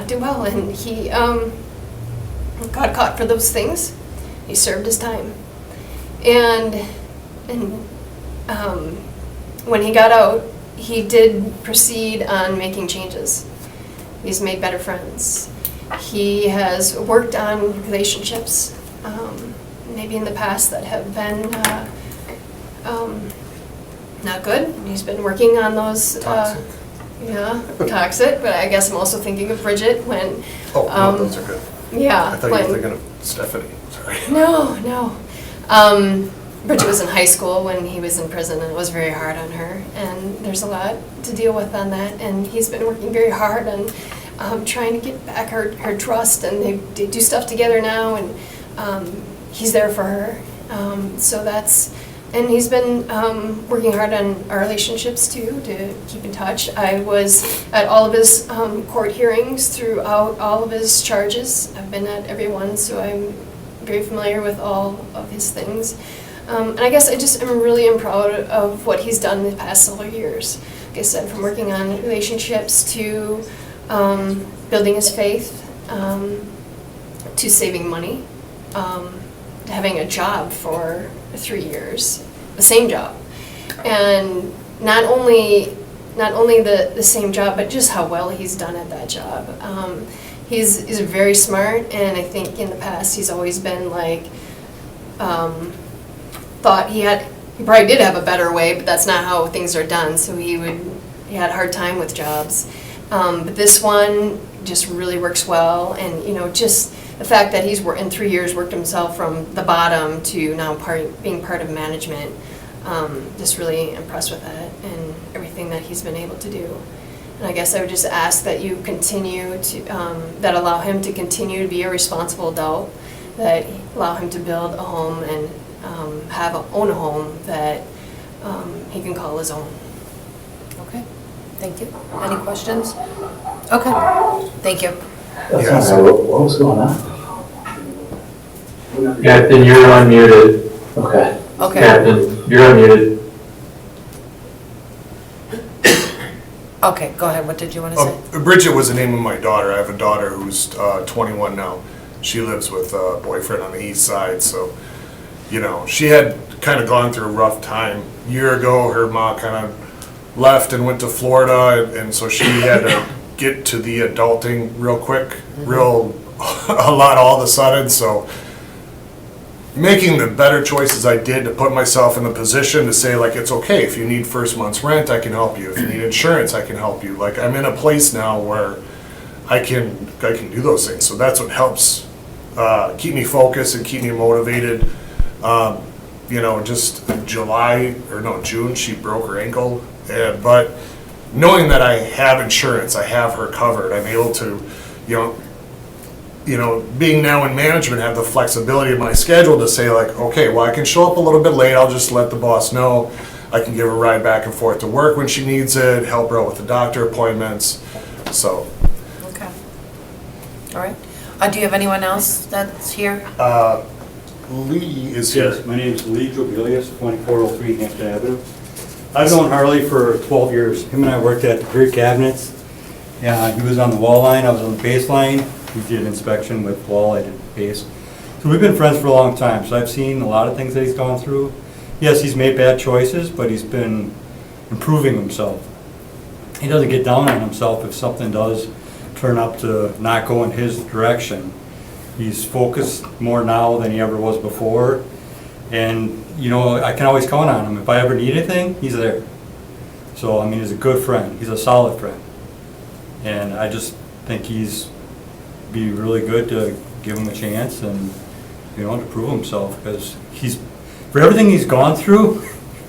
do well, and he got caught for those things. He served his time. And when he got out, he did proceed on making changes. He's made better friends. He has worked on relationships, maybe in the past that have been not good. He's been working on those. Toxic. Yeah, toxic, but I guess I'm also thinking of Bridget when. Oh, no, those are good. Yeah. I thought you were thinking of Stephanie, sorry. No. Bridget was in high school when he was in prison, and it was very hard on her. And there's a lot to deal with on that. And he's been working very hard on trying to get back her trust. And they do stuff together now, and he's there for her. And he's been working hard on our relationships too, to keep in touch. I was at all of his court hearings throughout all of his charges. I've been at every one, so I'm very familiar with all of his things. And I guess I'm really proud of what he's done in the past several years. Like I said, from working on relationships to building his faith, to saving money, to having a job for 3 years, the same job. And not only the same job, but just how well he's done at that job. He's very smart, and I think in the past he's always been like, thought he probably did have a better way, but that's not how things are done. So he had a hard time with jobs. But this one just really works well, and just the fact that he's in 3 years worked himself from the bottom to now being part of management, just really impressed with that and everything that he's been able to do. And I guess I would just ask that you continue to, that allow him to continue to be a responsible adult, that allow him to build a home and own a home that he can call his own. Okay, thank you. Any questions? Okay, thank you. What was going on? Captain, you're unmuted. Okay. Okay, Captain, you're unmuted. okay, go ahead, what did you want to say? Bridget was the name of my daughter. I have a daughter who's 21 now. She lives with a boyfriend on the east side, so, she had kind of gone through a rough time. A year ago, her mom kind of left and went to Florida, and so she had to get to the adulting real quick, a lot all of a sudden, so making the better choices I did to put myself in the position to say, like, it's okay, if you need first month's rent, I can help you. If you need insurance, I can help you. Like, I'm in a place now where I can do those things. So that's what helps keep me focused and keep me motivated. Just June, she broke her ankle. But knowing that I have insurance, I have her covered, I'm able to, being now in management, have the flexibility in my schedule to say, like, okay, well, I can show up a little bit late, I'll just let the boss know. I can give her a ride back and forth to work when she needs it, help her out with the doctor appointments, so. Okay. All right. Do you have anyone else that's here? Lee is here. Yes, my name is Lee Jubilius, 2403 Hampton Avenue. I've known Harley for 12 years. Him and I worked at the rear cabinets. He was on the wall line, I was on the base line. We did inspection with wall, I did base. So we've been friends for a long time, so I've seen a lot of things that he's gone through. Yes, he's made bad choices, but he's been improving himself. He doesn't get down on himself if something does turn up to not go in his direction. He's focused more now than he ever was before. And, I can always count on him. If I ever need anything, he's there. So, he's a good friend. He's a solid friend. And I just think be really good to give him a chance and, to prove himself. Because for everything he's gone through,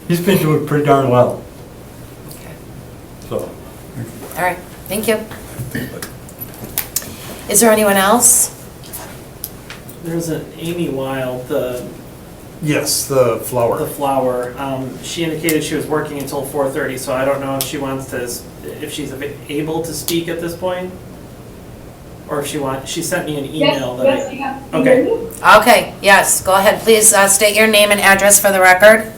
he's been doing pretty darn well. Okay. So. All right, thank you. Is there anyone else? There's an Amy Wild, Yes, the flower. the flower. She indicated she was working until 4:30, so I don't know if if she's able to speak at this point, or if she sent me an email okay. Okay, yes, go ahead. Please state your name and address for the record.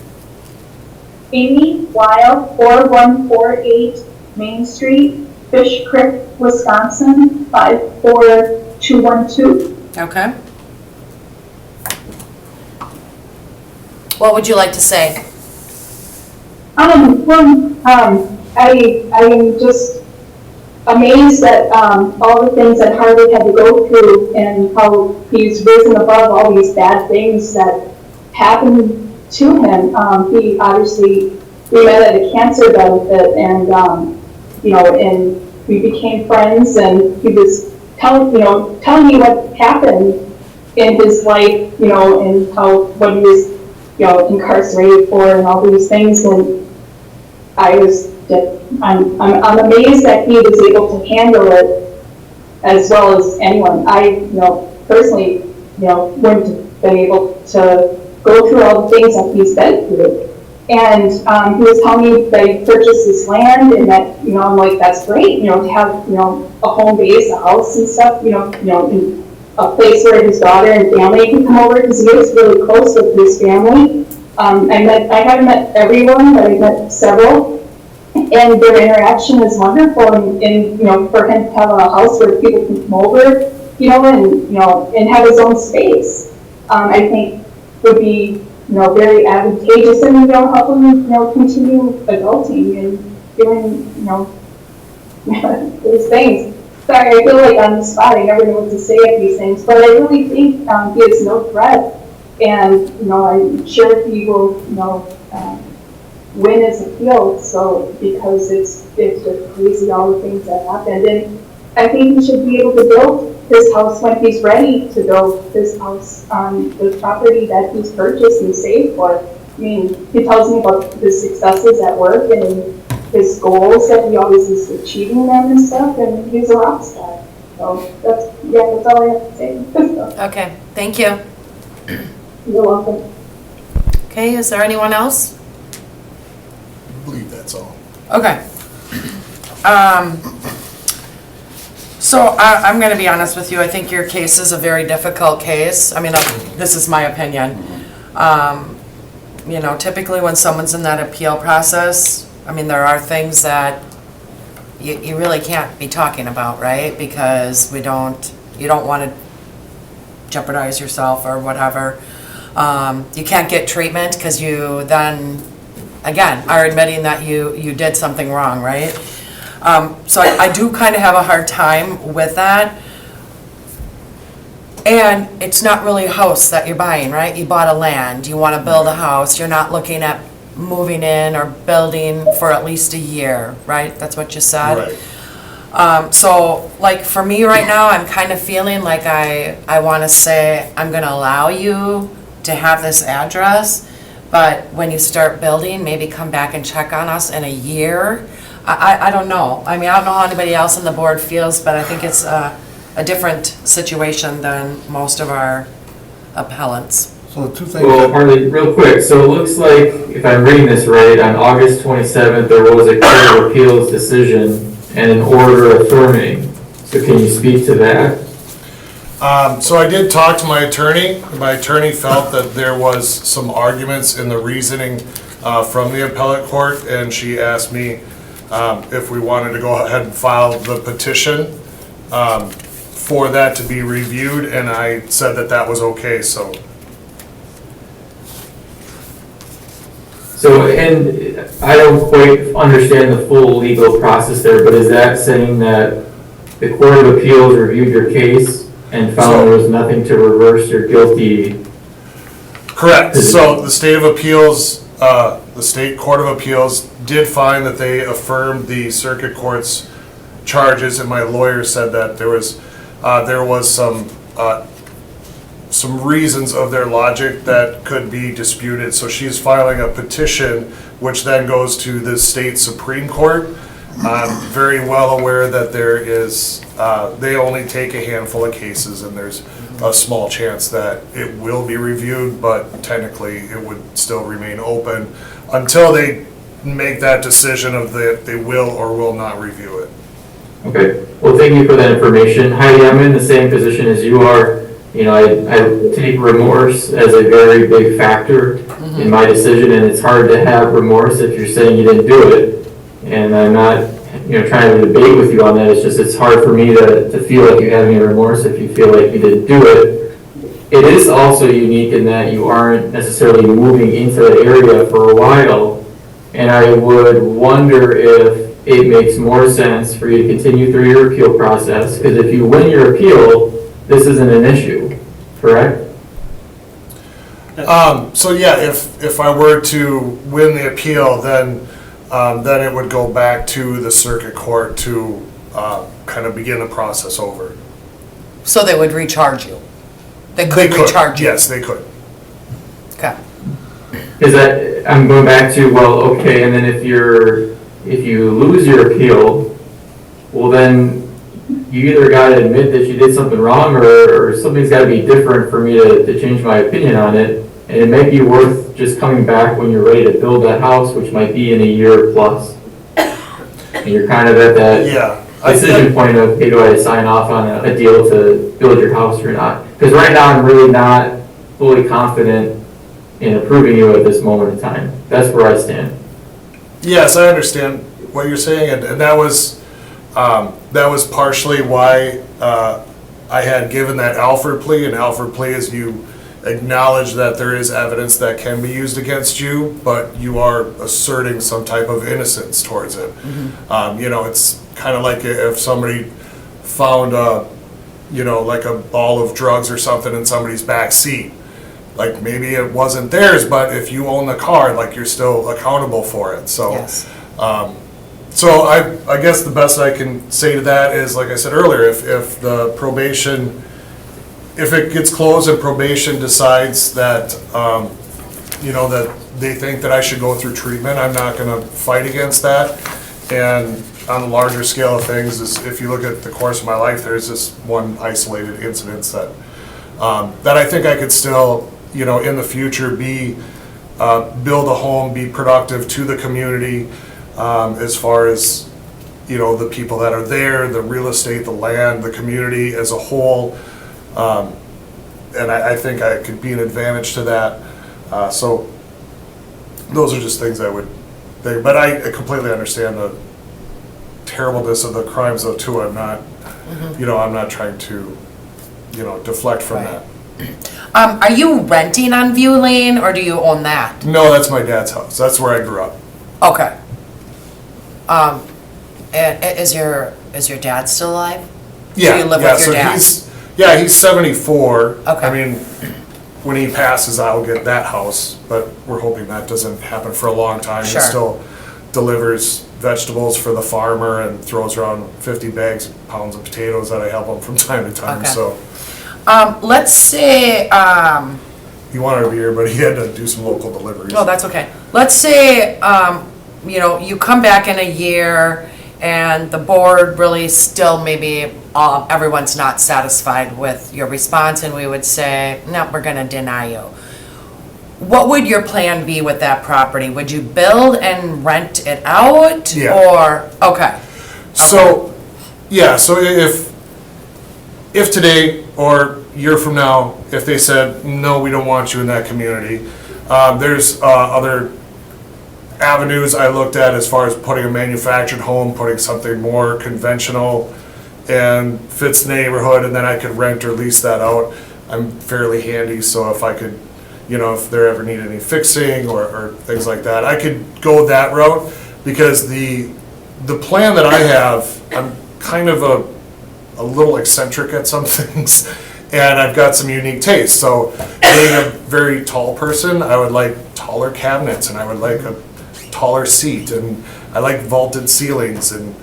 Amy Wild, 4148 Main Street, Fish Creek, Wisconsin, 54212. Okay. What would you like to say? I am just amazed at all the things that Harley had to go through and how he's risen above all these bad things that happened to him. He obviously, we met at a cancer benefit and, and we became friends, and he was telling me what happened in his life, and what he was, incarcerated for and all these things. And I'm amazed that he was able to handle it as well as anyone. I, personally, wouldn't have been able to go through all the things that he's been through. And he was telling me that he purchased this land, and that, I'm like, that's great, to have, a home base, a house and stuff, a place where his daughter and family can come over, because he is really close with his family. I haven't met everyone, but I met several, and their interaction is wonderful. And for him to have a house where people can come over, and have his own space, I think would be, very advantageous, and, help him, continue adulting and doing, these things. Sorry, I feel like on the spot, I never know what to say at these things, but I really think he is no threat. And, I'm sure he will, win his appeal, because it's just crazy, all the things that happened. And I think he should be able to build his house when he's ready to build his house on the property that he's purchased and saved for. I mean, he tells me about his successes at work and his goals, that he always is achieving them and stuff, and he's a rock star. So that's all I have to say. Okay, thank you. You're welcome. Okay, is there anyone else? I believe that's all. Okay. So I'm going to be honest with you. I think your case is a very difficult case. I mean, this is my opinion. Typically when someone's in that appeal process, I mean, there are things that you really can't be talking about, right? Because you don't want to jeopardize yourself or whatever. You can't get treatment because you then, again, are admitting that you did something wrong, right? So I do kind of have a hard time with that. And it's not really a house that you're buying, right? You bought a land, you want to build a house, you're not looking at moving in or building for at least a year, right? That's what you said? Right. So like for me right now, I'm kind of feeling like I want to say, I'm going to allow you to have this address, but when you start building, maybe come back and check on us in a year. I don't know. I mean, I don't know how anybody else on the board feels, but I think it's a different situation than most of our appellants. So the two things. Well, Harley, real quick, so it looks like, if I'm reading this right, on August 27th, there was a Court of Appeals decision and an order affirming. So can you speak to that? So I did talk to my attorney. My attorney felt that there was some arguments in the reasoning from the appellate court, and she asked me if we wanted to go ahead and file the petition for that to be reviewed, and I said that that was okay, so. So, and I don't quite understand the full legal process there, but is that saying that the Court of Appeals reviewed your case and found there was nothing to reverse your guilty? Correct. So the state of appeals, the state court of appeals did find that they affirmed the circuit court's charges, and my lawyer said that there was some reasons of their logic that could be disputed. So she's filing a petition, which then goes to the state Supreme Court. I'm very well aware that there is, they only take a handful of cases, and there's a small chance that it will be reviewed, but technically it would still remain open until they make that decision of that they will or will not review it. Okay, well, thank you for that information. Heidi, I'm in the same position as you are. You know, I take remorse as a very big factor in my decision, and it's hard to have remorse if you're saying you didn't do it. And I'm not, trying to debate with you on that. It's just, it's hard for me to feel like you have any remorse if you feel like you didn't do it. It is also unique in that you aren't necessarily moving into that area for a while. And I would wonder if it makes more sense for you to continue through your appeal process, because if you win your appeal, this isn't an issue, correct? So yeah, if I were to win the appeal, then it would go back to the circuit court to kind of begin the process over. So they would recharge you? They could recharge you? Yes, they could. Okay. Is that, I'm going back to, well, okay, and then if you lose your appeal, well then, you either gotta admit that you did something wrong, or something's gotta be different for me to change my opinion on it, and it may be worth just coming back when you're ready to build that house, which might be in a year plus. And you're kind of at that decision point of, hey, do I sign off on a deal to build your house or not? Because right now, I'm really not fully confident in approving you at this moment in time. That's where I stand. Yes, I understand what you're saying, and that was partially why I had given that Alford plea. And Alford plea is you acknowledge that there is evidence that can be used against you, but you are asserting some type of innocence towards it. It's kind of like if somebody found like a ball of drugs or something in somebody's back seat. Like maybe it wasn't theirs, but if you own the car, like you're still accountable for it. So, yes. So I guess the best I can say to that is, like I said earlier, if the probation, if it gets closed and probation decides that, that they think that I should go through treatment, I'm not going to fight against that. And on the larger scale of things, is if you look at the course of my life, there's this one isolated incident that I think I could still, in the future, build a home, be productive to the community, as far as, the people that are there, the real estate, the land, the community as a whole. And I think I could be an advantage to that. So those are just things I would think. But I completely understand the terribleness of the crimes, though, too. I'm not, I'm not trying to, deflect from that. Are you renting on View Lane, or do you own that? No, that's my dad's house. That's where I grew up. Okay. And is your dad still alive? Yeah. So you live with your dad? He's 74. Okay. I mean, when he passes, I'll get that house, but we're hoping that doesn't happen for a long time. Sure. He still delivers vegetables for the farmer and throws around 50 pounds of potatoes that I help him from time to time. Okay. So let's say, he wanted to be here, but he had to do some local deliveries. oh, that's okay. Let's say, you come back in a year and the board really still maybe, everyone's not satisfied with your response, and we would say, no, we're gonna deny you. What would your plan be with that property? Would you build and rent it out? Yeah. Or, okay. So, so if today or a year from now, if they said, no, we don't want you in that community, there's other avenues I looked at as far as putting a manufactured home, putting something more conventional and fits the neighborhood, and then I could rent or lease that out. I'm fairly handy, so if I could, if there ever need any fixing or things like that, I could go that route, because the plan that I have, I'm kind of a little eccentric at some things, and I've got some unique tastes. So being a very tall person, I would like taller cabinets, and I would like a taller seat, and I like vaulted ceilings, and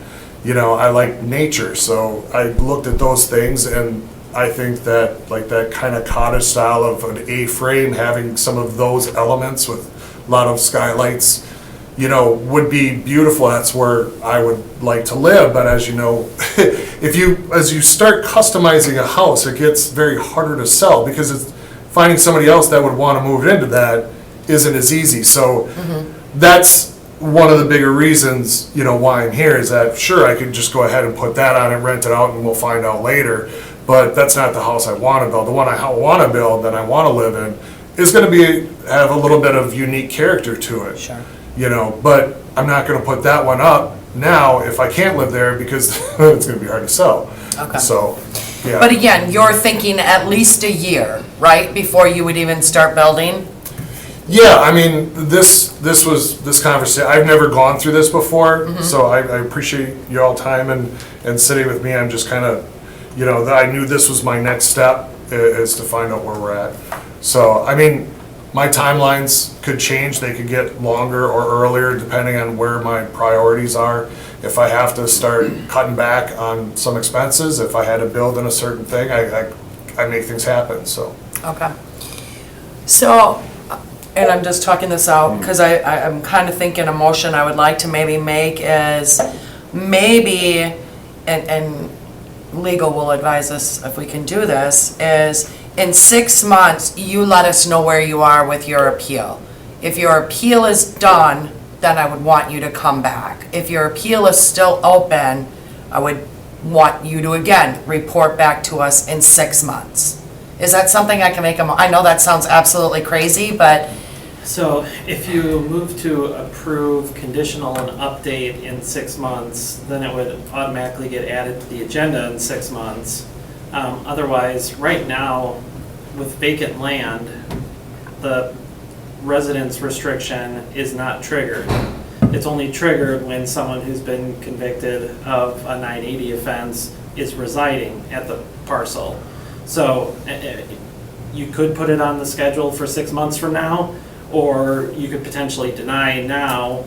I like nature. So I looked at those things, and I think that like that kind of cottage style of an A-frame, having some of those elements with a lot of skylights, would be beautiful. That's where I would like to live. But as you know, as you start customizing a house, it gets very harder to sell, because it's finding somebody else that would want to move into that isn't as easy. So that's one of the bigger reasons, why I'm here, is that sure, I could just go ahead and put that on and rent it out, and we'll find out later. But that's not the house I want to build. The one I want to build, that I want to live in, is going to have a little bit of unique character to it. Sure. But I'm not going to put that one up now if I can't live there, because it's going to be hard to sell. Okay. So, yeah. But again, you're thinking at least a year, right, before you would even start building? Yeah, I mean, this conversation, I've never gone through this before, so I appreciate y'all time and sitting with me. I'm just kind of, I knew this was my next step, is to find out where we're at. So, I mean, my timelines could change, they could get longer or earlier depending on where my priorities are. If I have to start cutting back on some expenses, if I had to build in a certain thing, I make things happen, so. Okay. So, and I'm just talking this out because I'm kind of thinking a motion I would like to maybe make is maybe, and legal will advise us if we can do this, is in 6 months, you let us know where you are with your appeal. If your appeal is done, then I would want you to come back. If your appeal is still open, I would want you to, again, report back to us in 6 months. Is that something I can make I know that sounds absolutely crazy, but. So if you move to approve conditional and update in 6 months, then it would automatically get added to the agenda in 6 months. Otherwise, right now, with vacant land, the residence restriction is not triggered. It's only triggered when someone who's been convicted of a 980 offense is residing at the parcel. So you could put it on the schedule for 6 months from now, or you could potentially deny now,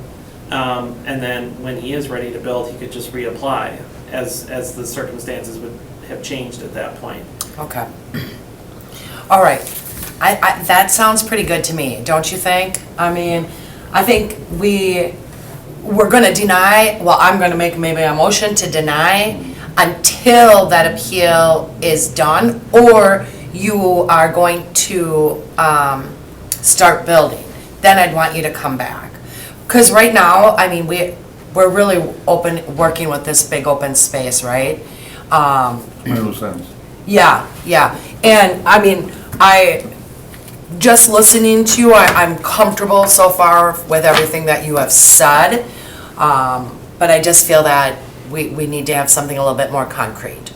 and then when he is ready to build, he could just reapply as the circumstances would have changed at that point. Okay. All right. That sounds pretty good to me, don't you think? I mean, I think we're going to deny, well, I'm going to make maybe a motion to deny until that appeal is done, or you are going to start building. Then I'd want you to come back. Because right now, I mean, we're really working with this big open space, right? Makes sense. Yeah. And I mean, just listening to you, I'm comfortable so far with everything that you have said. But I just feel that we need to have something a little bit more concrete.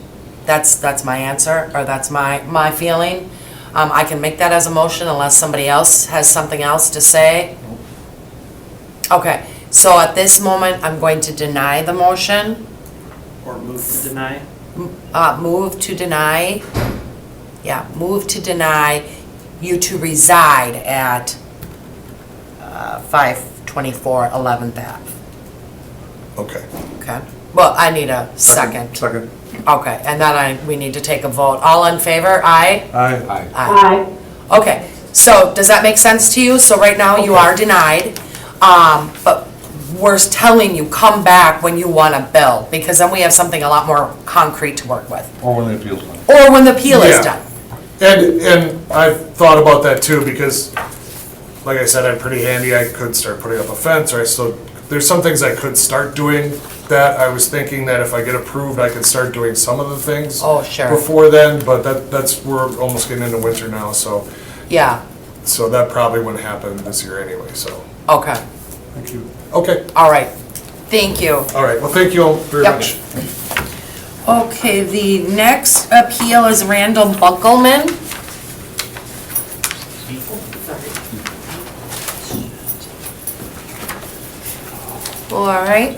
That's my answer, or that's my feeling. I can make that as a motion unless somebody else has something else to say. Okay, so at this moment, I'm going to deny the motion. Or move to deny? Move to deny you to reside at 524 11th Ave. Okay. Okay, well, I need a second. Second. Okay, and then we need to take a vote. All in favor, aye? Aye. Aye. Okay, so does that make sense to you? So right now you are denied, but we're telling you, come back when you want to build, because then we have something a lot more concrete to work with. Or when the appeal's done. Or when the appeal is Yeah. done. And I've thought about that too, because like I said, I'm pretty handy. I could start putting up a fence, or there's some things I could start doing that I was thinking that if I get approved, I could start doing some of the things. Oh, sure. Before then, but we're almost getting into winter now, so. Yeah, So that probably wouldn't happen this year anyway, so. okay, Thank you. Okay, all right. Thank you. all right. Well, thank you all very Yep. much. Okay, the next appeal is Randall Buckelman. All right.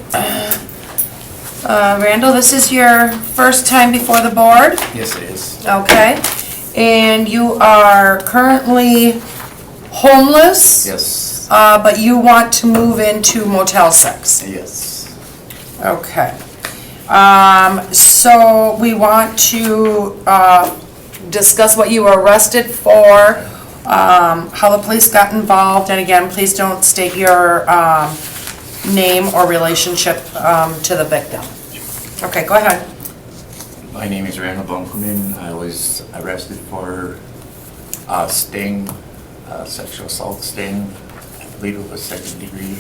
Randall, this is your first time before the board? Yes, it is. Okay. And you are currently homeless? Yes. But you want to move into Motel 6? Yes. Okay. So we want to discuss what you were arrested for, how the police got involved, and again, please don't state your name or relationship to the victim. Okay, go ahead. My name is Randall Bunkelman. I was arrested for sting, sexual assault sting. I believe it was 2nd degree.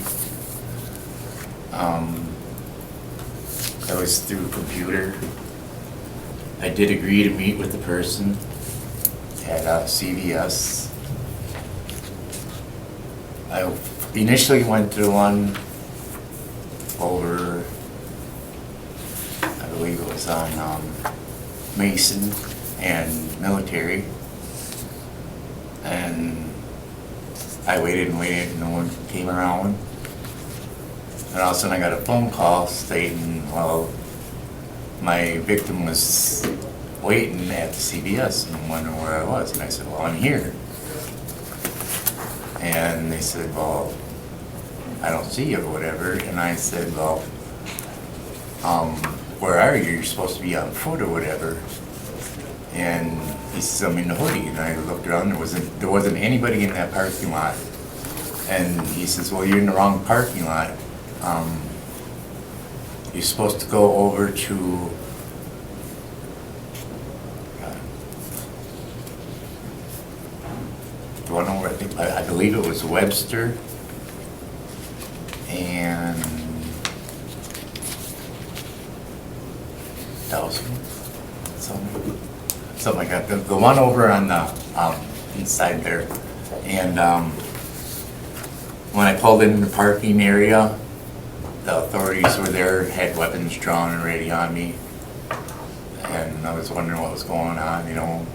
That was through a computer. I did agree to meet with the person at CVS. I initially went to one over, I believe it was on Mason and Military. And I waited and waited, and no one came around. And all of a sudden I got a phone call stating, well, my victim was waiting at the CVS and wondering where I was. And I said, well, I'm here. And they said, well, I don't see you or whatever. And I said, well, where are you? You're supposed to be on foot or whatever. And he says, I'm in the hoodie. And I looked around, there wasn't anybody in that parking lot. And he says, well, you're in the wrong parking lot. You're supposed to go over to the one over, I believe it was Webster and Dawson, something like that. The one over on the east side there. And when I pulled in the parking area, the authorities were there, had weapons drawn already on me, and I was wondering what was going on, you know,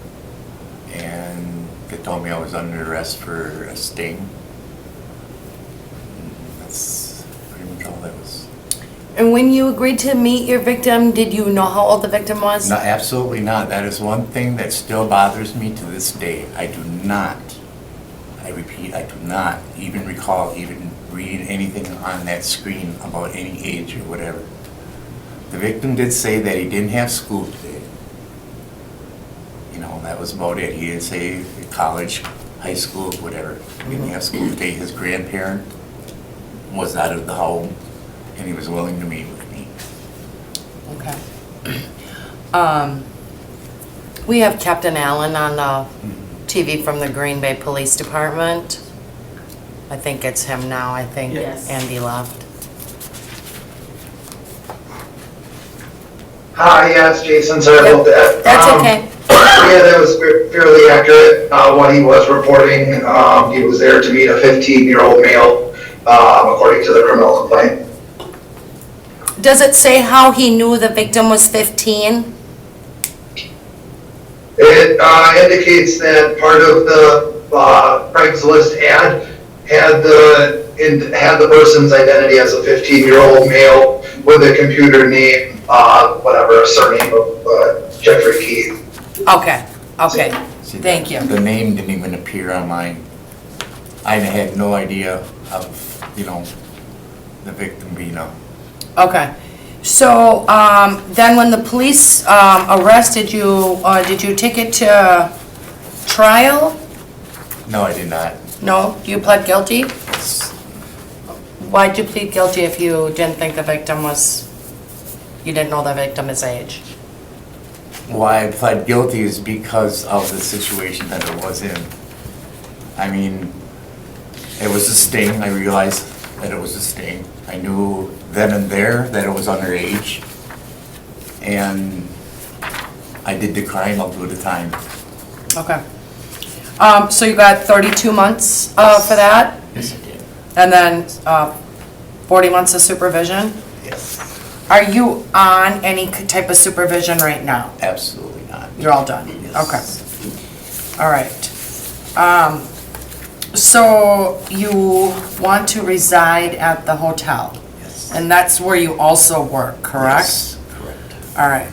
and they told me I was under arrest for a sting. And that's pretty much all that was. And when you agreed to meet your victim, did you know how old the victim was? No, absolutely not. That is one thing that still bothers me to this day. I do not, I repeat, I do not even recall even reading anything on that screen about any age or whatever. The victim did say that he didn't have school today. You know, that was about it. He didn't say college, high school, whatever. He didn't have school today. His grandparent was out of the home, and he was willing to meet with me. Okay. We have Captain Allen on the TV from the Green Bay Police Department. I think it's him now. I think Yes. Andy left. Hi, yes, Jason, sorry about that. That's okay. Yeah, that was fairly accurate, what he was reporting. He was there to meet a 15-year-old male, according to the criminal complaint. Does it say how he knew the victim was 15? It indicates that part of the Craigslist ad had the person's identity as a 15-year-old male with a computer name, whatever, a surname of Jeffrey Keith. Okay, okay, See, thank you. The name didn't even appear on mine. I had no idea of, you know, the victim being a... Okay. So, then when the police arrested you, did you take it to trial? No, I did not. No? You pled guilty? Why'd you plead guilty if you didn't think the victim was, you didn't know the victim's age? Why I pled guilty is because of the situation that it was in. I mean, it was a sting. I realized that it was a sting. I knew then and there that it was underage. And I did the crime, I'll do the time. Okay. So you got 32 months for that? Yes, I did. And then 40 months of supervision? Yes. Are you on any type of supervision right now? Absolutely not. You're all done? Yes. Okay. All right. So you want to reside at the hotel? Yes. And that's where you also work, correct? Yes, correct. All right.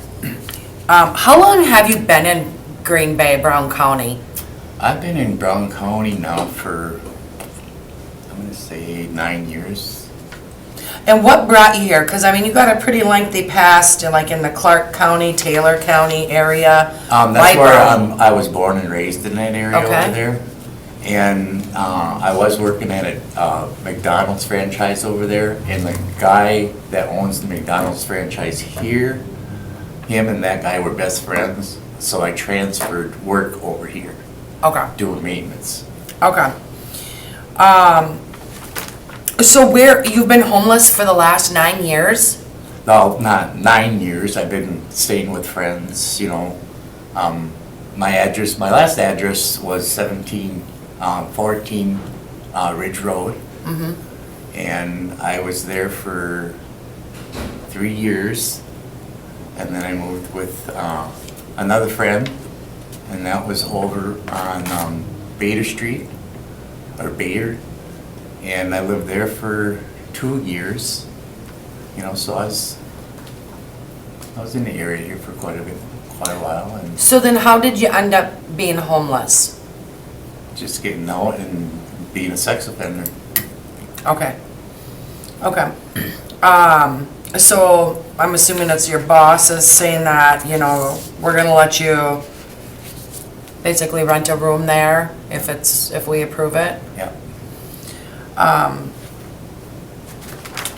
How long have you been in Green Bay, Brown County? I've been in Brown County now for, I'm gonna say 9 years. And what brought you here? Because, I mean, you got a pretty lengthy past, like in the Clark County, Taylor County area. That's where I was born and raised in that area Okay. over there. And I was working at a McDonald's franchise over there, and the guy that owns the McDonald's franchise here, him and that guy were best friends, so I transferred work over here. Okay. Doing maintenance. Okay. So you've been homeless for the last 9 years? No, not 9 years. I've been staying with friends, you know. My last address was 1714 Ridge Road. Mm-hmm. And I was there for 3 years. And then I moved with another friend, and that was over on Beta Street. or Bayard, and I lived there for 2 years. You know, so I was in the area here for quite a while, and So then how did you end up being homeless? just getting out and being a sex offender. Okay. Okay. So I'm assuming it's your boss is saying that, you know, we're gonna let you basically rent a room there if we approve it? Yeah.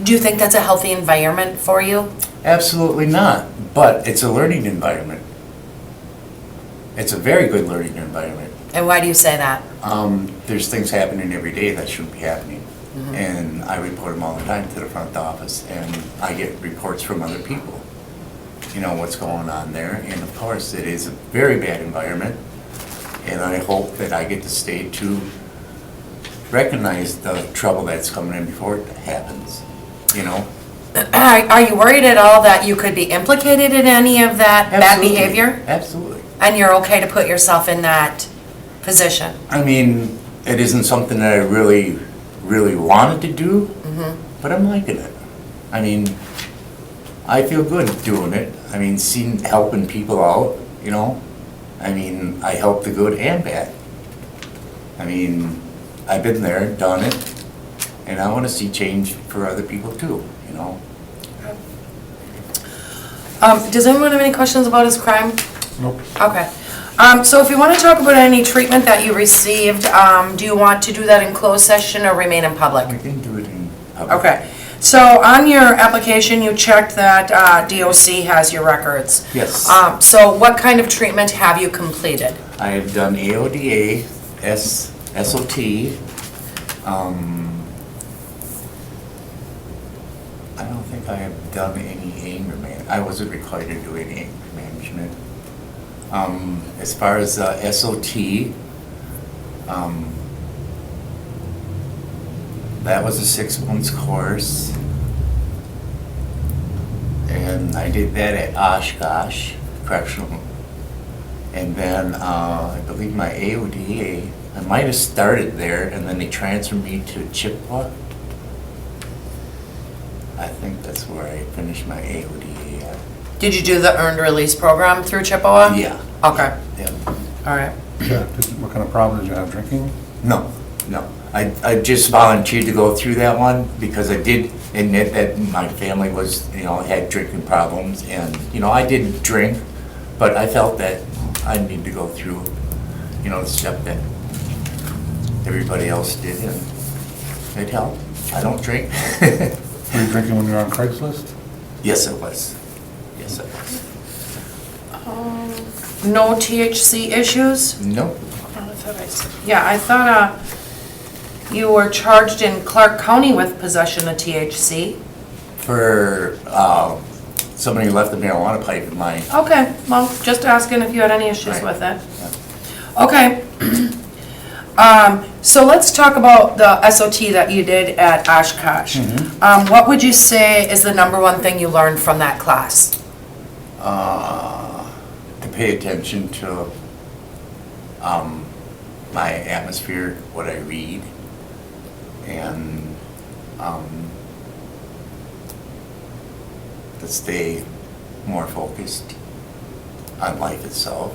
Do you think that's a healthy environment for you? Absolutely not, but it's a learning environment. It's a very good learning environment. And why do you say that? There's things happening every day that shouldn't be happening. And I report them all the time to the front office, and I get reports from other people, you know, what's going on there. And of course, it is a very bad environment, and I hope that I get the state to recognize the trouble that's coming in before it happens, you know? Are you worried at all that you could be implicated in any of that bad Absolutely. behavior? Absolutely. And you're okay to put yourself in that position? I mean, it isn't something that I really wanted to do, but I'm liking it. I mean, I feel good doing it. I mean, helping people out, you know? I mean, I help the good and bad. I mean, I've been there, done it, and I want to see change for other people too, you know? Does anyone have any questions about his crime? Nope. Okay. So if you want to talk about any treatment that you received, do you want to do that in closed session or remain in public? We can do it in public. Okay. So on your application, you checked that DOC has your records. Yes. So what kind of treatment have you completed? I have done AODA, SOT. I don't think I have done any anger management. I wasn't required to do any anger management. As far as SOT, that was a 6 months course. And I did that at Oshkosh Correctional. And then I believe my AODA, I might have started there and then they transferred me to Chippewa. I think that's where I finished my AODA at. Did you do the earned release program through Chippewa? Yeah. Okay. Yeah. All right. Yeah, what kind of problem did you have drinking? No. I just volunteered to go through that one because I did admit that my family was, you know, had drinking problems and, you know, I did drink, but I felt that I needed to go through, you know, the step that everybody else did and it helped. I don't drink. Were you drinking when you were on Craigslist? Yes, it was. Yes, it was. No THC issues? Nope. Yeah, I thought you were charged in Clark County with possession of THC. For somebody left a marijuana pipe in my, Okay, well, just asking if you had any issues Right. with it. Okay. So let's talk about the SOT that you did at Oshkosh. What would you say is the number one thing you learned from that class? to pay attention to my atmosphere, what I read, and to stay more focused on life itself.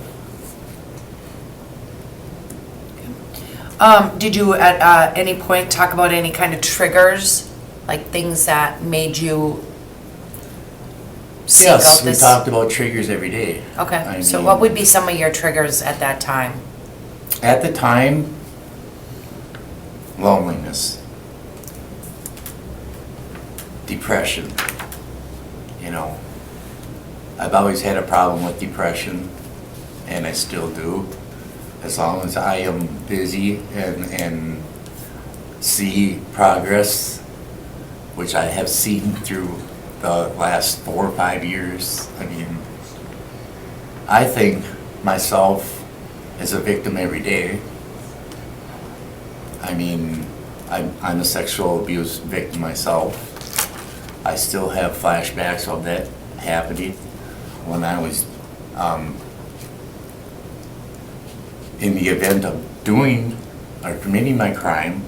Did you at any point talk about any kind of triggers, like things that made you seek out Yes, we this? talked about triggers every day. Okay, I so mean, what would be some of your triggers at that time? At the time, loneliness, depression, you know. I've always had a problem with depression, and I still do. As long as I am busy and see progress, which I have seen through the last 4 or 5 years, I mean, I think myself as a victim every day. I mean, I'm a sexual abuse victim myself. I still have flashbacks of that happening when I was in the event of doing or committing my crime.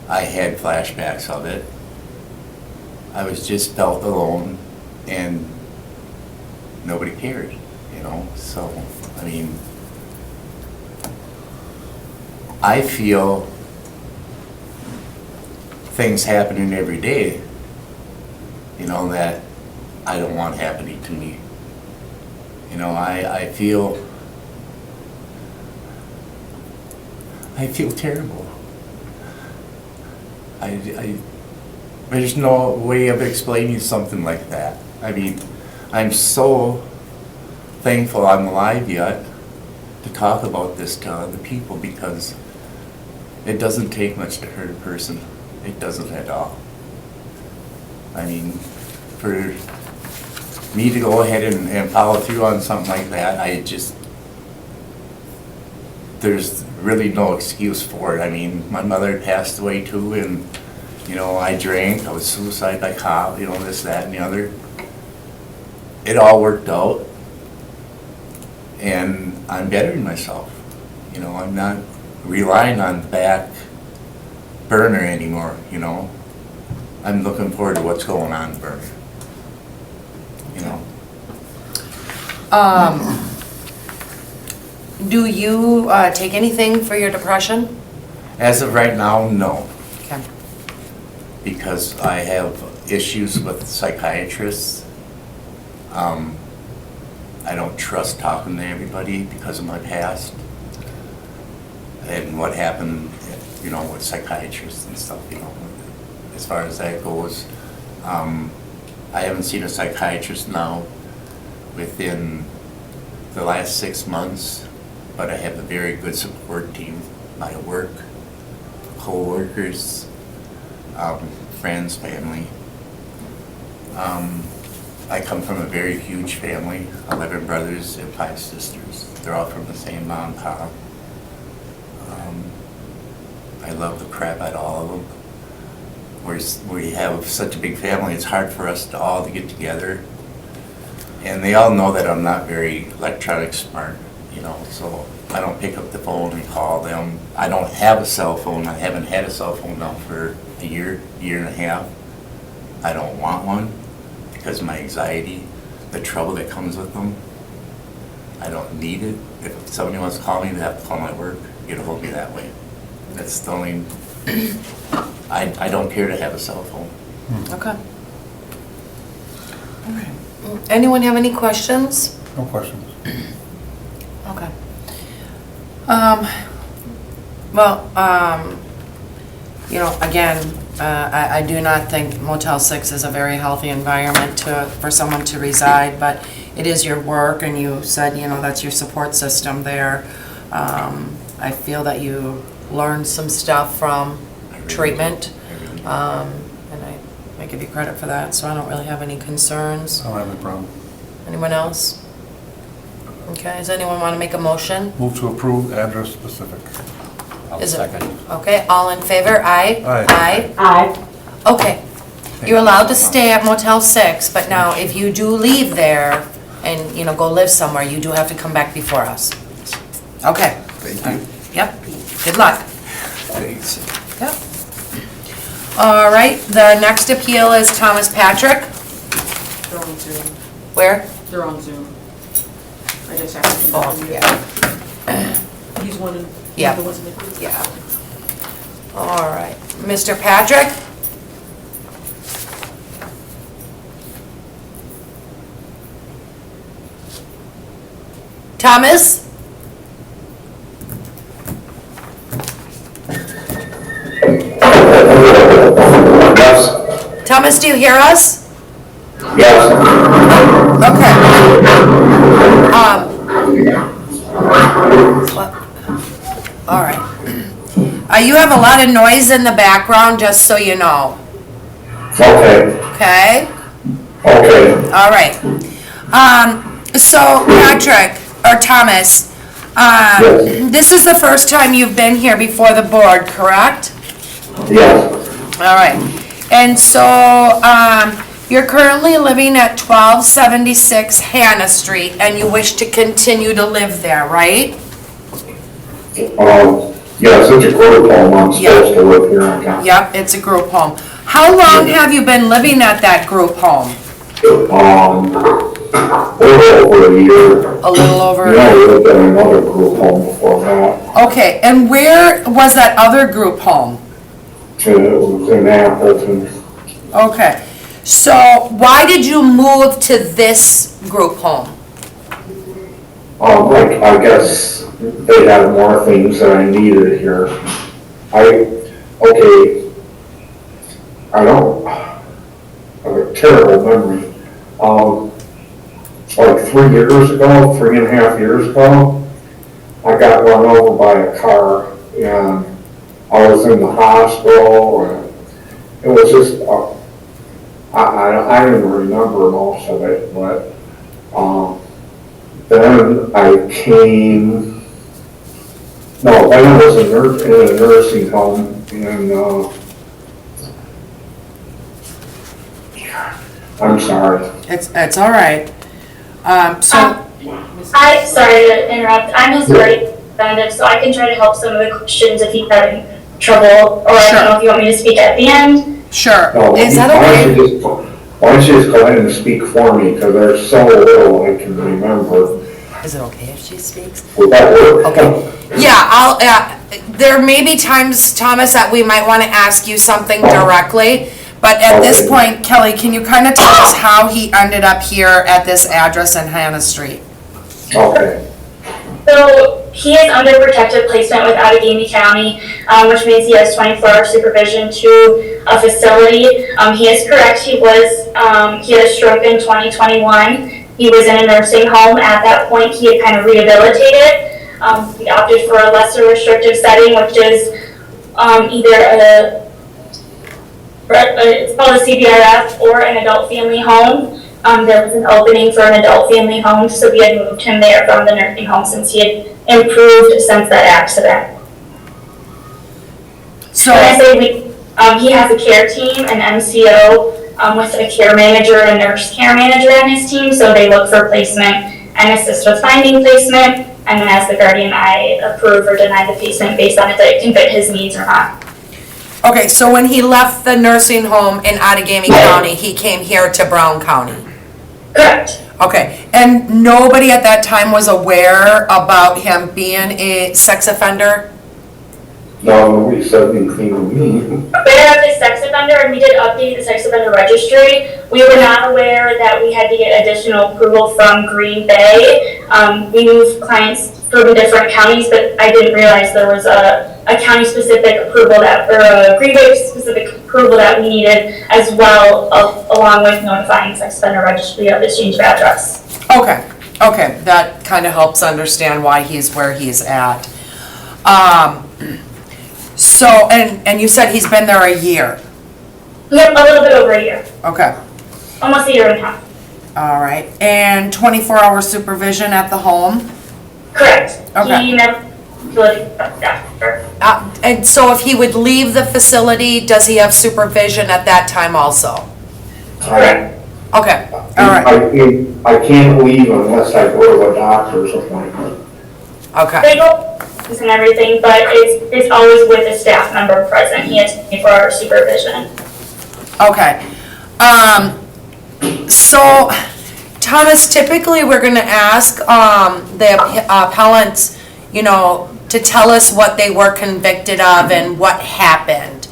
I had flashbacks of it. I was just felt alone and nobody cared, you know? So, I mean, I feel things happening every day, you know, that I don't want happening to me. You know, I feel terrible. There's no way of explaining something like that. I mean, I'm so thankful I'm alive yet to talk about this to other people, because it doesn't take much to hurt a person. It doesn't at all. I mean, for me to go ahead and follow through on something like that, there's really no excuse for it. I mean, my mother passed away too, and, you know, I drank, I was suicide by cop, you know, this, that, and the other. It all worked out, and I'm bettering myself. You know, I'm not relying on the back burner anymore, you know. I'm looking forward to what's going on in burner. You know. Do you take anything for your depression? As of right now, no. Okay. Because I have issues with psychiatrists. I don't trust talking to everybody because of my past and what happened, you know, with psychiatrists and stuff, you know. As far as that goes, I haven't seen a psychiatrist now within the last 6 months, but I have a very good support team, my work, co-workers, friends, family. I come from a very huge family, 11 brothers and 5 sisters. They're all from the same mom and pop. I love the crap out of all of them. We have such a big family, it's hard for us to all to get together. And they all know that I'm not very electronic smart, you know, so I don't pick up the phone and call them. I don't have a cell phone. I haven't had a cell phone now for a year and a half. I don't want one because of my anxiety, the trouble that comes with them. I don't need it. If somebody wants to call me, they have to call my work, get a hold of me that way. That's the only, I don't care to have a cell phone. Okay. All right. Anyone have any questions? No questions. Okay. Well, you know, again, I do not think Motel 6 is a very healthy environment for someone to reside, but it is your work, and you said, you know, that's your support system there. I feel that you learned some stuff from treatment, and I give you credit for that, so I don't really have any concerns. I don't have any problem. Anyone else? Okay, does anyone want to make a motion? Move to approve address specific. Okay, all in favor? Aye? Aye. Aye. Okay. You're allowed to stay at Motel 6, but now if you do leave there and, you know, go live somewhere, you do have to come back before us. Okay. Thank you. Yep. Good luck. Thanks. Yep. All right, the next appeal is Thomas Patrick. They're on Zoom. Where? They're on Zoom. I just asked him. Oh, yeah. He's one of Yeah. the ones in the group. Yeah. All right. Mr. Patrick? Thomas? Yes. Thomas, do you hear us? Yes. Okay. All right. You have a lot of noise in the background, just so you know. Okay. Okay? Okay. All right. So Patrick, or Thomas, Yes. this is the first time you've been here before the board, correct? Yes. All right. And so, you're currently living at 1276 Hannah Street, and you wish to continue to live there, right? Yes, it's a group home, I'm supposed to live here in town. Yep, it's a group home. How long have you been living at that group home? A little over a year. A little over. Yeah, we lived in another group home before that. Okay, and where was that other group home? It was in Appleton. Okay, so why did you move to this group home? I guess they had more things that I needed here. I have a terrible memory. Like 3 years ago, 3.5 years ago, I got run over by a car and I was in the hospital and it was just, I didn't remember most of it, but, then I came, no, then I was in a nursing home and, I'm sorry. It's all right. Sorry to interrupt, I'm his representative, so I can try to help some of the questions if he's having trouble, or I don't know if you want me to speak at the end. Sure. No, Is that okay? Why don't you just go ahead and speak for me, because there's so little I can remember. Is it okay if she speaks? Would that work? Okay. Yeah, there may be times, Thomas, that we might want to ask you something directly, but at this point, Kelly, can you kind of tell us how he ended up here at this address in Hannah Street? Okay. So he is under protective placement with Outagamie County, which means he has 24-hour supervision to a facility. He is correct, he had a stroke in 2021. He was in a nursing home. At that point, he had kind of rehabilitated. We opted for a lesser restrictive setting, which is it's called a CBRF or an adult family home. There was an opening for an adult family home, so we had moved him there from the nursing home since he had improved since that accident. So when I say he has a care team, an MCO, with a care manager and a nurse care manager on his team, so they look for placement and assist with finding placement, and then as the guardian, I approve or deny the placement based on if it can fit his needs or not. Okay, so when he left the nursing home in Outagamie County, he came here to Brown County? Correct. Okay, and nobody at that time was aware about him being a sex offender? No, nobody said anything to me. Aware of the sex offender, and we did update the sex offender registry. We were not aware that we had to get additional approval from Green Bay. We moved clients from different counties, but I didn't realize there was a county-specific approval or a Green Bay-specific approval that we needed as well, along with notifying the sex offender registry of this change of address. Okay, that kind of helps understand why he's where he's at. So, and you said he's been there a year? Yep, a little bit over a year. Okay. Almost a year and a half. All right, and 24-hour supervision at the home? Correct. Okay. He never, and so if he would leave the facility, does he have supervision at that time also? Correct. Okay, all right. I can't leave unless I go to a doctor's appointment. Okay. They go and everything, but it's always with a staff member present. He has 24-hour supervision. Okay. So, Thomas, typically we're going to ask the appellants, to tell us what they were convicted of and what happened.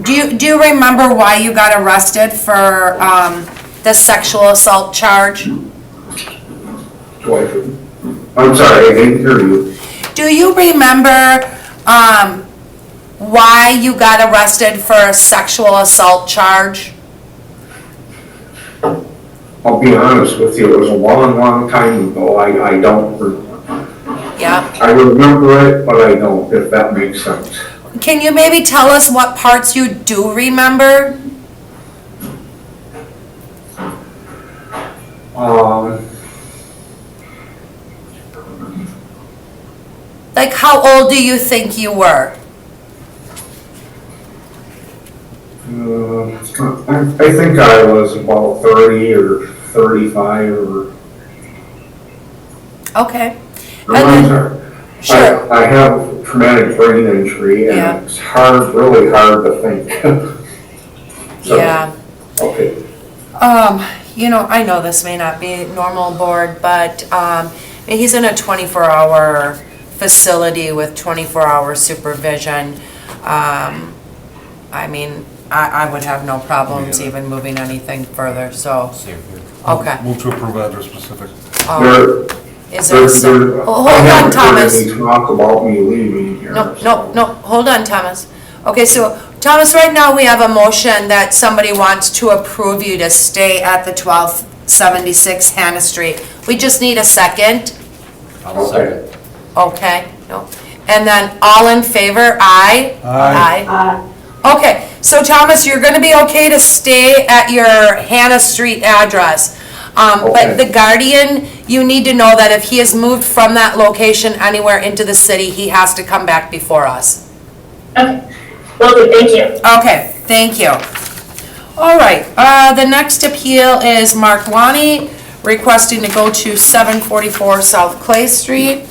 Do you remember why you got arrested for the sexual assault charge? I'm sorry, I didn't hear you. Do you remember why you got arrested for a sexual assault charge? I'll be honest with you, it was a long time ago. I don't. Yeah. I remember it, but I don't, if that makes sense. Can you maybe tell us what parts you do remember? Like, how old do you think you were? I think I was about 30 or 35 or... Okay. I'm sorry. Sure. I have traumatic brain injury, Yeah. and it's hard, really hard to think. So, Yeah. Okay. I know this may not be normal board, but, he's in a 24-hour facility with 24-hour supervision. I would have no problems even moving anything further, so, okay. Move to approve address specific. Is there, hold on, Thomas. Any talk about me leaving here. No, hold on, Thomas. Okay, so, Thomas, right now we have a motion that somebody wants to approve you to stay at the 1276 Hannah Street. We just need a second. I'll second. Okay, no. And then all in favor, aye? Aye. Okay, so Thomas, you're gonna be okay to stay at your Hannah Street address. But the guardian, you need to know that if he has moved from that location anywhere into the city, he has to come back before us. Okay, well, good, thank you. Okay, thank you. All right, the next appeal is Mark Wani requesting to go to 744 South Clay Street.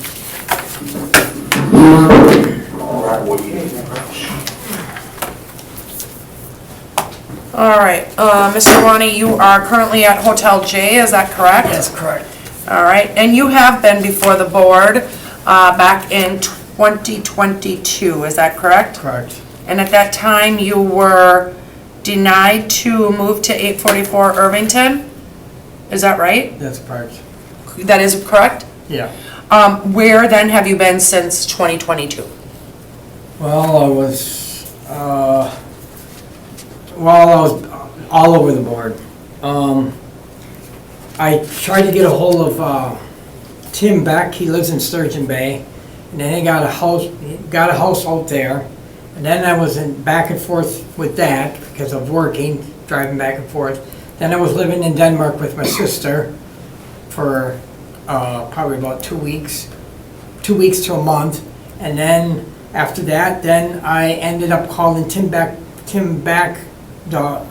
All right, Mr. Wani, you are currently at Hotel J, is that correct? That's correct. All right, and you have been before the board back in 2022, is that correct? Correct. And at that time, you were denied to move to 844 Irvington? Is that right? That's correct. That is correct? Yeah. Where then have you been since 2022? Well, I was all over the board. I tried to get a hold of Tim Beck. He lives in Sturgeon Bay, and then he got a house out there. And then I was back and forth with that because of working, driving back and forth. Then I was living in Denmark with my sister for probably about 2 weeks to a month. And then after that, then I ended up calling Tim Beck, the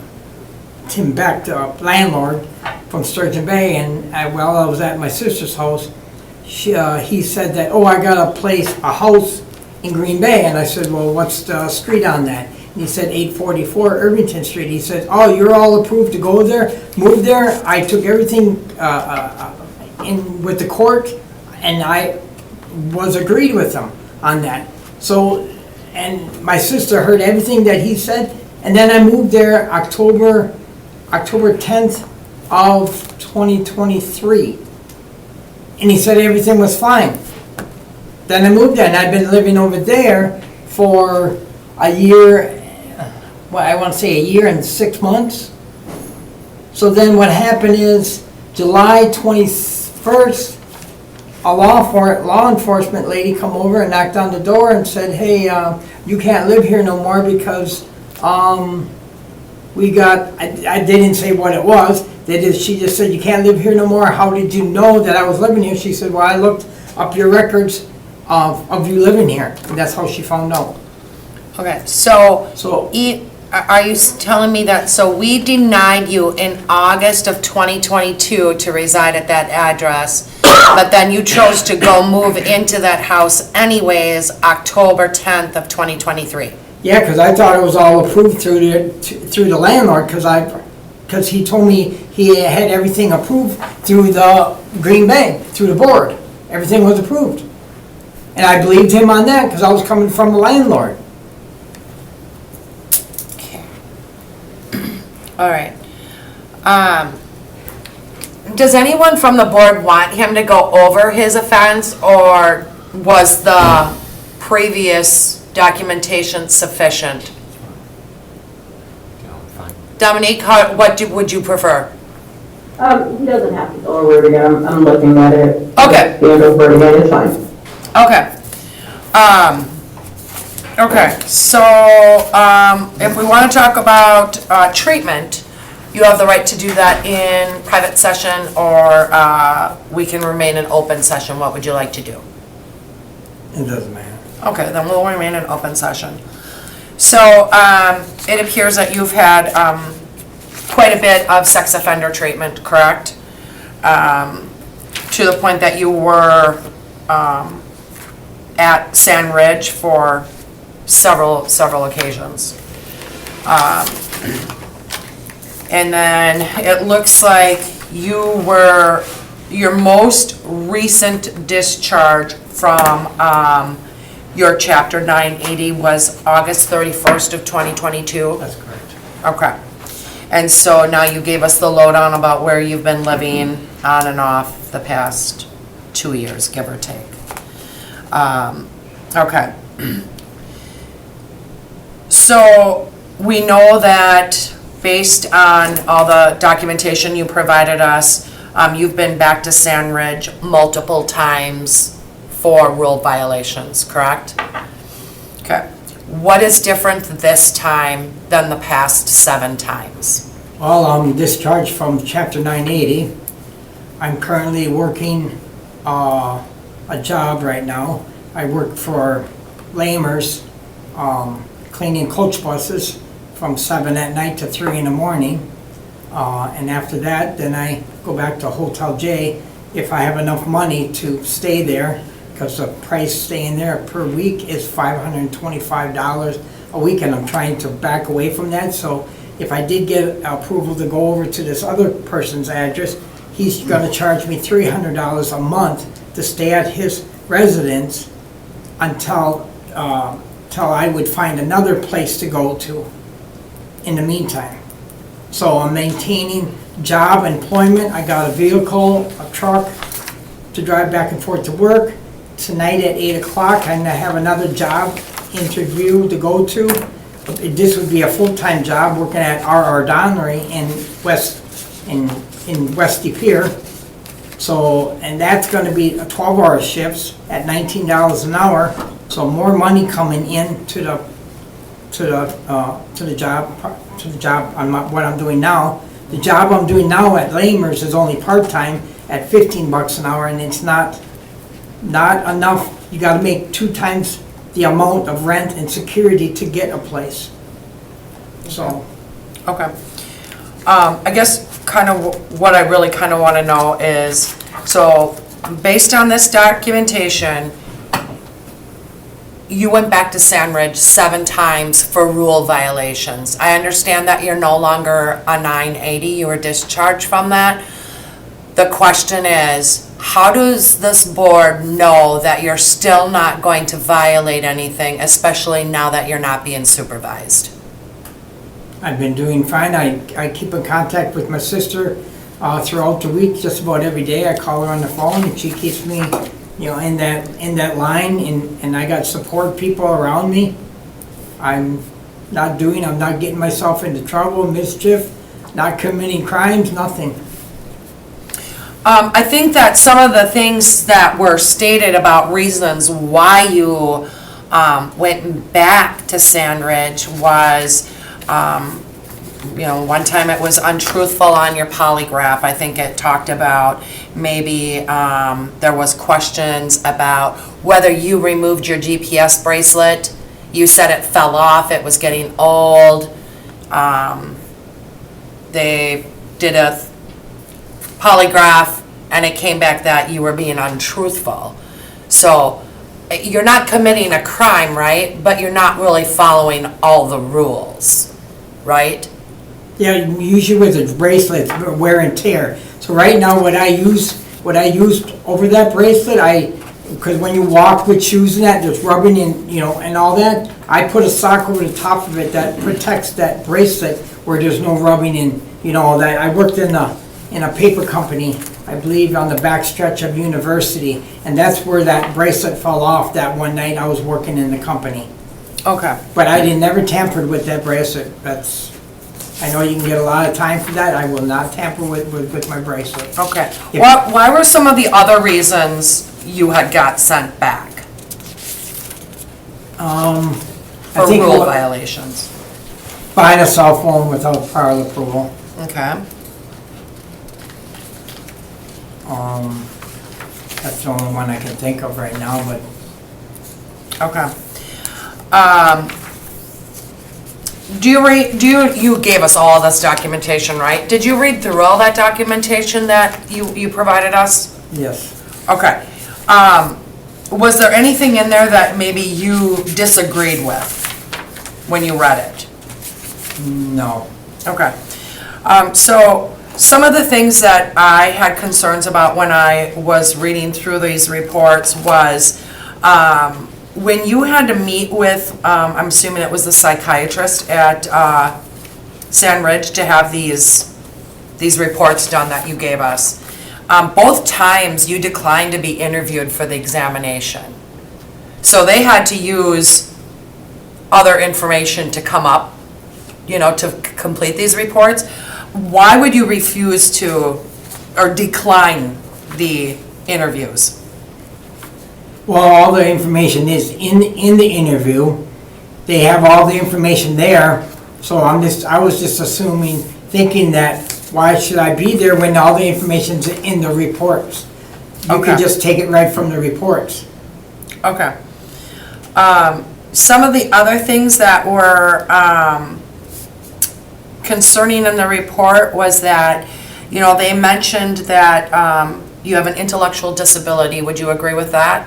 landlord from Sturgeon Bay. And while I was at my sister's house, he said that, oh, I got a house in Green Bay. And I said, well, what's the street on that? And he said 844 Irvington Street. He said, oh, you're all approved to go there, move there. I took everything in with the court, and I was agreed with him on that. So, and my sister heard everything that he said, and then I moved there October 10th of 2023. And he said everything was fine. Then I moved there, and I've been living over there for a year, well, I want to say a year and 6 months. So then what happened is, July 21st, a law enforcement lady come over and knocked on the door and said, hey, you can't live here no more because we got, I didn't say what it was. She just said, you can't live here no more. How did you know that I was living here? She said, well, I looked up your records of you living here. And that's how she found out. Okay, so are you telling me that, so we denied you in August of 2022 to reside at that address, but then you chose to go move into that house anyways, October 10th of 2023? Yeah, because I thought it was all approved through the landlord, because he told me he had everything approved through the Green Bay, through the board. Everything was approved. And I believed him on that, because I was coming from the landlord. All right. Does anyone from the board want him to go over his offense, or was the previous documentation sufficient? Dominique, would you prefer? He doesn't have to go over it again. I'm looking at it. Okay. Go over it again, it's fine. Okay. Okay, so if we want to talk about treatment, you have the right to do that in private session, or we can remain in open session. What would you like to do? It doesn't matter. Okay, then we'll remain in open session. So it appears that you've had quite a bit of sex offender treatment, correct? To the point that you were at Sand Ridge for several occasions. And then it looks like your most recent discharge from your Chapter 980 was August 31st of 2022? That's correct. Okay. And so now you gave us the lowdown about where you've been living on and off the past 2 years, give or take. Okay. So we know that based on all the documentation you provided us, you've been back to Sand Ridge multiple times for rule violations, correct? Okay. What is different this time than the past 7 times? Well, I'm discharged from Chapter 980. I'm currently working a job right now. I work for Lamers, cleaning coach buses from 7 at night to 3 in the morning. And after that, then I go back to Hotel J if I have enough money to stay there, because the price staying there per week is $525 a week, and I'm trying to back away from that. So if I did get approval to go over to this other person's address, he's gonna charge me $300 a month to stay at his residence until I would find another place to go to in the meantime. So I'm maintaining job, employment. I got a vehicle, a truck to drive back and forth to work. Tonight at 8 o'clock, I'm gonna have another job interview to go to. This would be a full-time job working at R.R. Donnery in West De Pere. So, and that's gonna be 12-hour shifts at $19 an hour. So more money coming in to the job on what I'm doing now. The job I'm doing now at Lamers is only part-time at $15 an hour, and it's not enough. You gotta make 2 times the amount of rent and security to get a place. So. Okay. I guess kind of what I really kind of want to know is, so based on this documentation, you went back to Sand Ridge 7 times for rule violations. I understand that you're no longer a 980, you were discharged from that. The question is, how does this board know that you're still not going to violate anything, especially now that you're not being supervised? I've been doing fine. I keep in contact with my sister throughout the week, just about every day. I call her on the phone, and she keeps me, in that line, and I got support people around me. I'm not getting myself into trouble, mischief, not committing crimes, nothing. I think that some of the things that were stated about reasons why you went back to Sand Ridge was, one time it was untruthful on your polygraph. I think it talked about maybe there was questions about whether you removed your GPS bracelet. You said it fell off, it was getting old. They did a polygraph and it came back that you were being untruthful. So you're not committing a crime, right? But you're not really following all the rules, right? Yeah, usually with the bracelet, wear and tear. So right now, what I use over that bracelet, because when you walk with shoes and that, there's rubbing and and all that, I put a sock over the top of it that protects that bracelet where there's no rubbing and all that. I worked in a paper company, I believe on the back stretch of University, and that's where that bracelet fell off that one night I was working in the company. Okay. But I never tampered with that bracelet. I know you can get a lot of time for that. I will not tamper with my bracelet. Okay. Why were some of the other reasons you had got sent back? For rule violations. Buying a cell phone without prior approval. Okay. That's the only one I can think of right now, but. Okay. You gave us all this documentation, right? Did you read through all that documentation that you provided us? Yes. Okay. Was there anything in there that maybe you disagreed with when you read it? No. Okay. So some of the things that I had concerns about when I was reading through these reports was when you had to meet with, I'm assuming it was the psychiatrist at Sand Ridge to have these reports done that you gave us. Both times you declined to be interviewed for the examination. So they had to use other information to come up, to complete these reports. Why would you refuse to or decline the interviews? Well, all the information is in the interview. They have all the information there, so I was just assuming, thinking that, why should I be there when all the information's in the reports? You could Okay. just take it right from the reports. Okay. Some of the other things that were concerning in the report was that, they mentioned that you have an intellectual disability. Would you agree with that?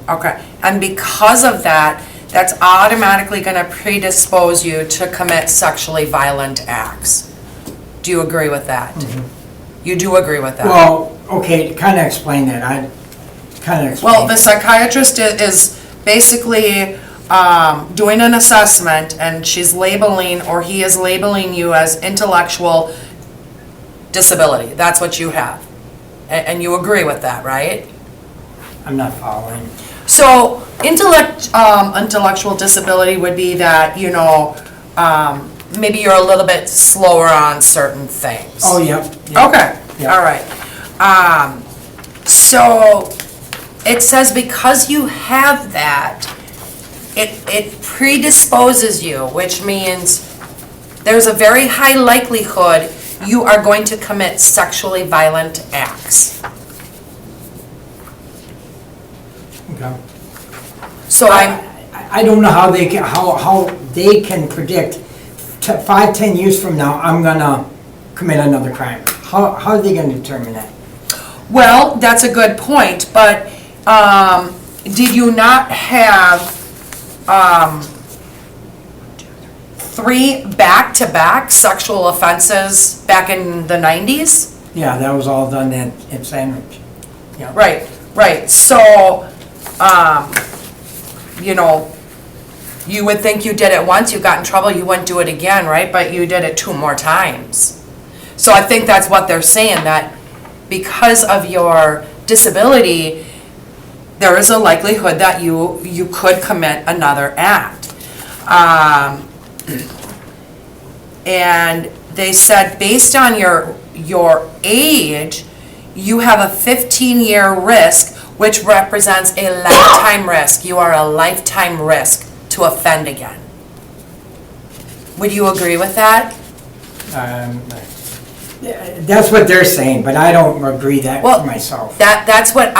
Okay. And because of that, that's automatically going to predispose you to commit sexually violent acts. Do you agree with that? You do agree with that? Well, okay, kind of explain that. Well, the psychiatrist is basically doing an assessment, and she's labeling, or he is labeling you as intellectual disability. That's what you have. And you agree with that, right? I'm not following. So intellectual disability would be that, maybe you're a little bit slower on certain things. Oh, yep. Okay, Yep. all right. So it says because you have that, it predisposes you, which means there's a very high likelihood you are going to commit sexually violent acts. Okay. So I don't know how they can predict 5-10 years from now I'm gonna commit another crime. How are they gonna determine that? Well, that's a good point, but did you not have 3 back-to-back sexual offenses back in the 90s? Yeah, that was all done at Sandwich. Yeah. Right. So, you would think you did it once, you got in trouble, you wouldn't do it again, right? But you did it 2 more times. So I think that's what they're saying, that because of your disability, there is a likelihood that you could commit another act. And they said based on your age, you have a 15-year risk, which represents a lifetime risk. You are a lifetime risk to offend again. Would you agree with that? That's what they're saying, but I don't agree that Well, myself. That's what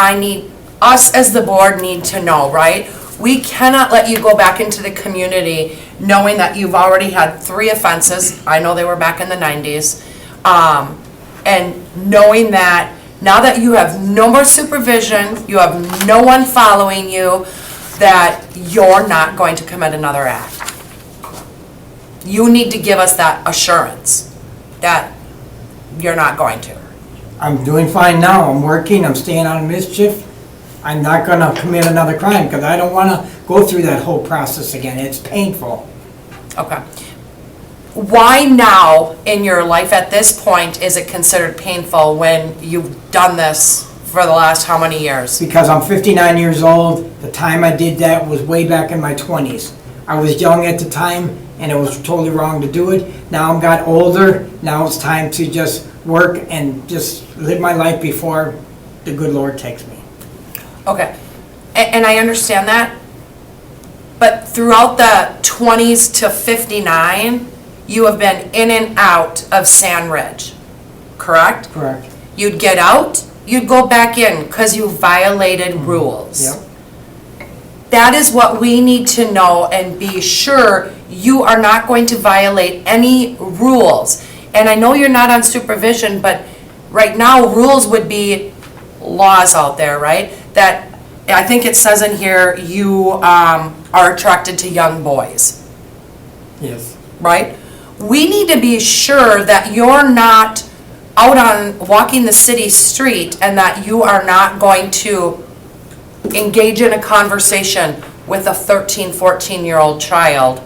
us as the board need to know, right? We cannot let you go back into the community knowing that you've already had 3 offenses. I know they were back in the 90s. And knowing that now that you have no more supervision, you have no one following you, that you're not going to commit another act. You need to give us that assurance that you're not going to. I'm doing fine now. I'm working, I'm staying out of mischief. I'm not gonna commit another crime because I don't wanna go through that whole process again. It's painful. Okay. Why now in your life at this point is it considered painful when you've done this for the last how many years? Because I'm 59 years old. The time I did that was way back in my 20s. I was young at the time and it was totally wrong to do it. Now I'm got older. Now it's time to just work and just live my life before the good Lord takes me. Okay. And I understand that. But throughout the 20s to 59, you have been in and out of Sand Ridge, correct? Correct. You'd get out, you'd go back in because you violated rules. Yep. That is what we need to know and be sure you are not going to violate any rules. And I know you're not on supervision, but right now rules would be laws out there, right? That I think it says in here, you are attracted to young boys, Yes. right? We need to be sure that you're not out on walking the city street and that you are not going to engage in a conversation with a 13, 14-year-old child.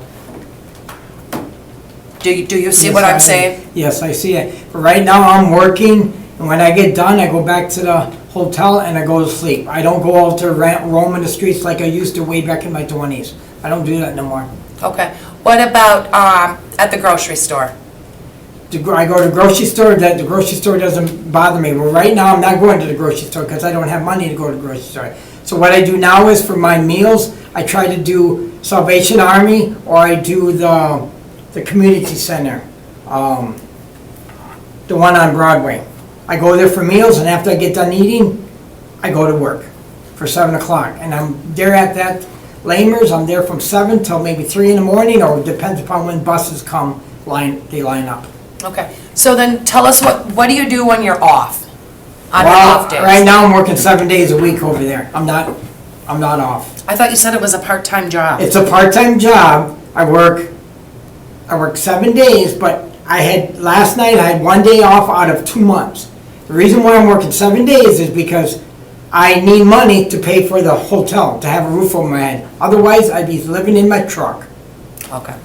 Do you see what I'm saying? Yes, I see it. But right now, I'm working, and when I get done, I go back to the hotel and I go to sleep. I don't go out to roam in the streets like I used to way back in my 20s. I don't do that no more. Okay. What about at the grocery store? I go to the grocery store, the grocery store doesn't bother me. Well, right now, I'm not going to the grocery store because I don't have money to go to the grocery store. So what I do now is for my meals, I try to do Salvation Army, or I do the community center, the one on Broadway. I go there for meals, and after I get done eating, I go to work for 7 o'clock. And I'm there at that Lamers, I'm there from 7 till maybe 3 in the morning, or it depends upon when buses come, they line up. Okay. So then tell us what do you do when you're off? On your Well, off days? right now, I'm working 7 days a week over there. I'm not off. I thought you said it was a part-time job. It's a part-time job. I work 7 days, but last night, I had 1 day off out of 2 months. The reason why I'm working 7 days is because I need money to pay for the hotel, to have a roof over my head. Otherwise, I'd be living in my truck. Okay.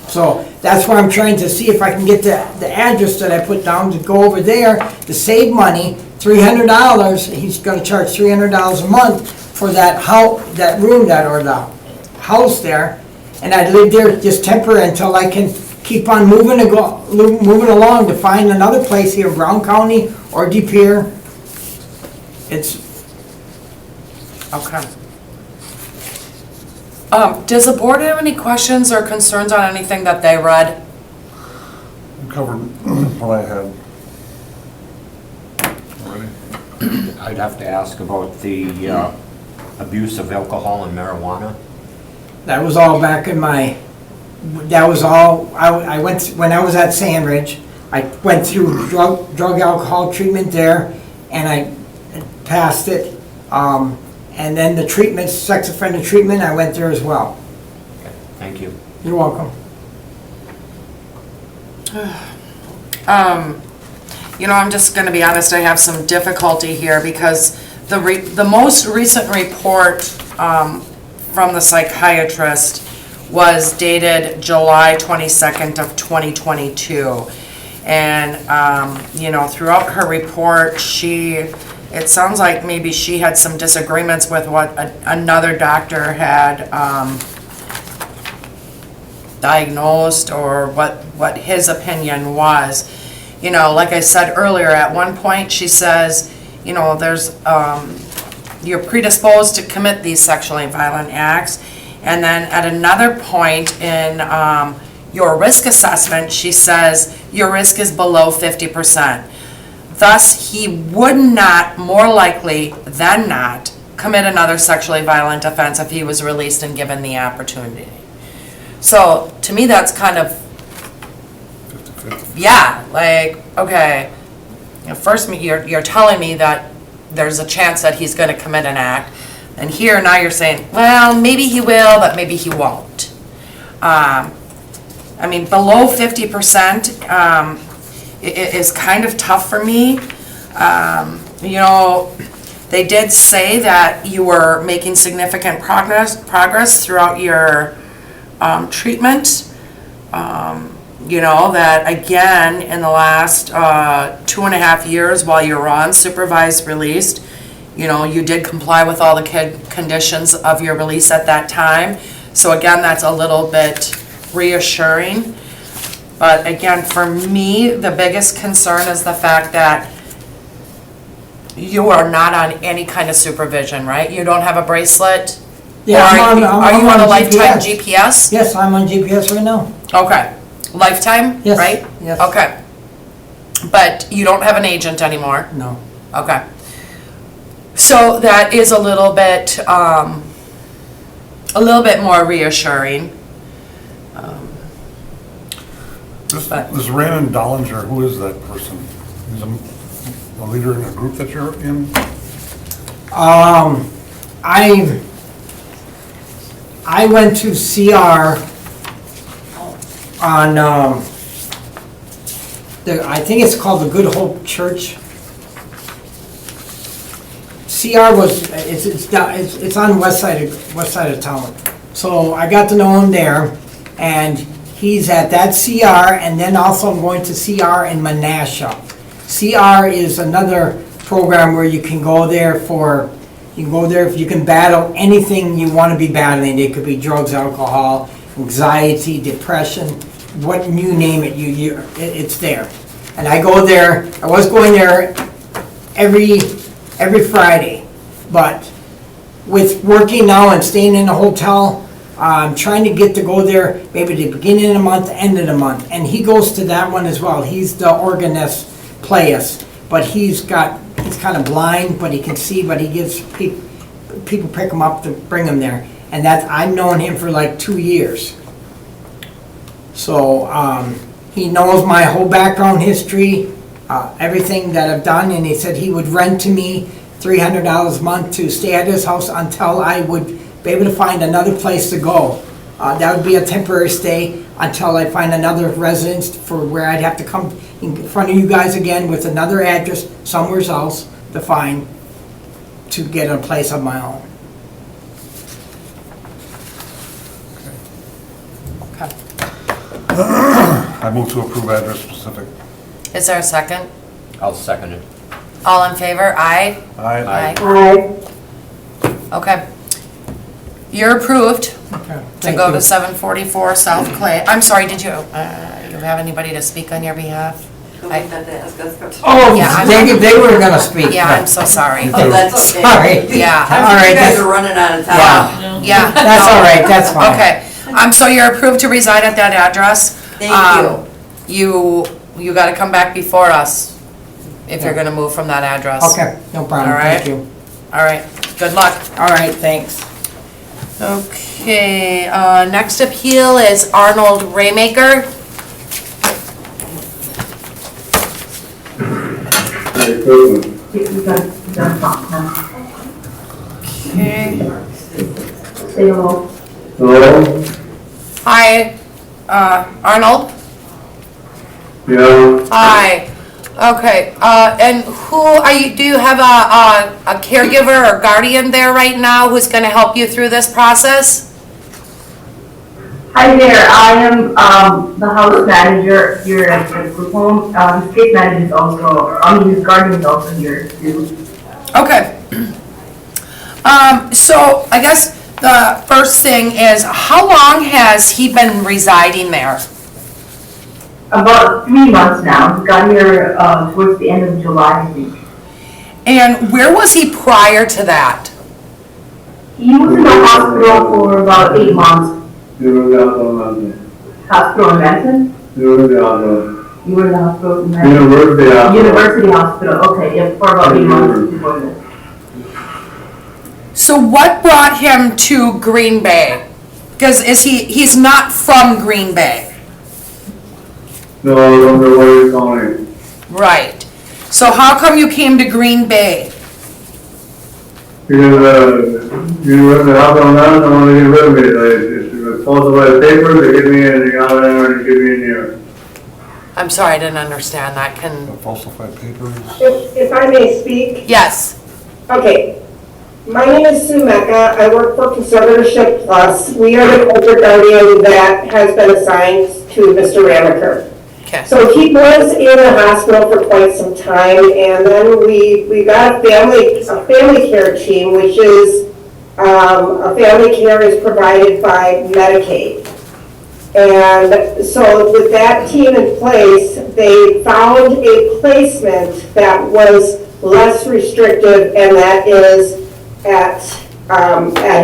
So that's why I'm trying to see if I can get the address that I put down to go over there to save money, $300. He's gonna charge $300 a month for that room or the house there. And I'd live there just temporary until I can keep on moving along to find another place here in Brown County or De Pere. It's Okay. Does the board have any questions or concerns on anything that they read? You covered what I had already. I'd have to ask about the abuse of alcohol and marijuana. That was all back in that was all, I went, when I was at Sandridge, I went through drug alcohol treatment there, and I passed it. And then the treatment, sex offender treatment, I went there as well. Okay, thank you. You're welcome. I'm just gonna be honest, I have some difficulty here because the most recent report from the psychiatrist was dated July 22nd of 2022. And, throughout her report, it sounds like maybe she had some disagreements with what another doctor had diagnosed, or what his opinion was. Like I said earlier, at one point she says, you're predisposed to commit these sexually violent acts. And then at another point in your risk assessment, she says your risk is below 50%. Thus, he would not, more likely than not, commit another sexually violent offense if he was released and given the opportunity. So, to me, that's kind of, yeah, like, okay, first you're telling me that there's a chance that he's going to commit an act, and here now you're saying, well, maybe he will, but maybe he won't. Below 50%, it is kind of tough for me. They did say that you were making significant progress throughout your treatment. That again, in the last 2.5 years while you were on supervised release, you did comply with all the conditions of your release at that time. So again, that's a little bit reassuring. But again, for me, the biggest concern is the fact that you are not on any kind of supervision, right? You don't have a bracelet? Yeah, are you on a lifetime GPS. GPS? Yes, I'm on GPS right now. Okay. Lifetime, Yes, right? yes. Okay. But you don't have an agent anymore? No. Okay. So that is a little bit more reassuring. This Raymond Dollinger, who is that person? He's a leader in a group that you're in? I went to CR on, I think it's called the Good Hope Church. CR was, it's on west side of town. So I got to know him there, and he's at that CR, and then also I'm going to CR in Menasha. CR is another program where you can go there if you can battle anything you want to be battling. It could be drugs, alcohol, anxiety, depression, what you name it, it's there. And I go there, I was going there every Friday, but with working now and staying in a hotel, I'm trying to get to go there maybe the beginning of the month, end of the month. And he goes to that one as well. He's the organist, playist, but he's kind of blind, but he can see, but he gives people pick him up to bring him there. And I've known him for like 2 years. So he knows my whole background history, everything that I've done, and he said he would rent to me $300 a month to stay at his house until I would be able to find another place to go. That would be a temporary stay until I find another residence for where I'd have to come in front of you guys again with another address somewhere else to find to get a place of my own. Okay. I move to approve address specific. Is there a second? I'll second it. All in favor? Aye. Aye. Aye. Okay. You're approved Okay. to Thank go you. to 744 South Clay. I'm sorry, did you have anybody to speak on your behalf? Oh, Yeah, they were gonna speak. Yeah, I'm so sorry. Oh, that's okay. Sorry. Yeah. All right. You guys are running out of time. Yeah. That's all right, that's fine. Okay, so you're approved to reside at that address. Thank you. You gotta come back before us if you're gonna move from that address. Okay, no problem, All right. thank you. All right, good luck. All right, thanks. Okay, next appeal is Arnold Raymaker. Okay. Say hello. Hello? Hi, Arnold? Yeah. Hi. Okay, and who are you, do you have a caregiver or guardian there right now who's gonna help you through this process? Hi there, I am the house manager here at the group home. His case manager is also, his guardian is also here too. Okay. So I guess the first thing is, how long has he been residing there? About 3 months now. He got here towards the end of July, I think. And where was he prior to that? He was in the hospital for about 8 months. Hospital in Benton? You were in the hospital in Benton? University Hospital, okay, yeah, for about 8 months before this. So what brought him to Green Bay? Because he's not from Green Bay. No, I don't know where you're going. Right. So how come you came to Green Bay? Because, university hospital now, I want to get rid of it. It's falsified papers, they get me in, they got there and they get me in here. I'm sorry, I didn't understand that. Falsified papers. If I may speak? Yes. Okay. My name is Sue Mecca. I work for Conservatorship Plus. We are the corporate guardian that has been assigned to Mr. Ramaker. Okay. So he was in the hospital for quite some time, and then we got a family care team, which is a family care is provided by Medicaid. And so with that team in place, they found a placement that was less restrictive, and that is at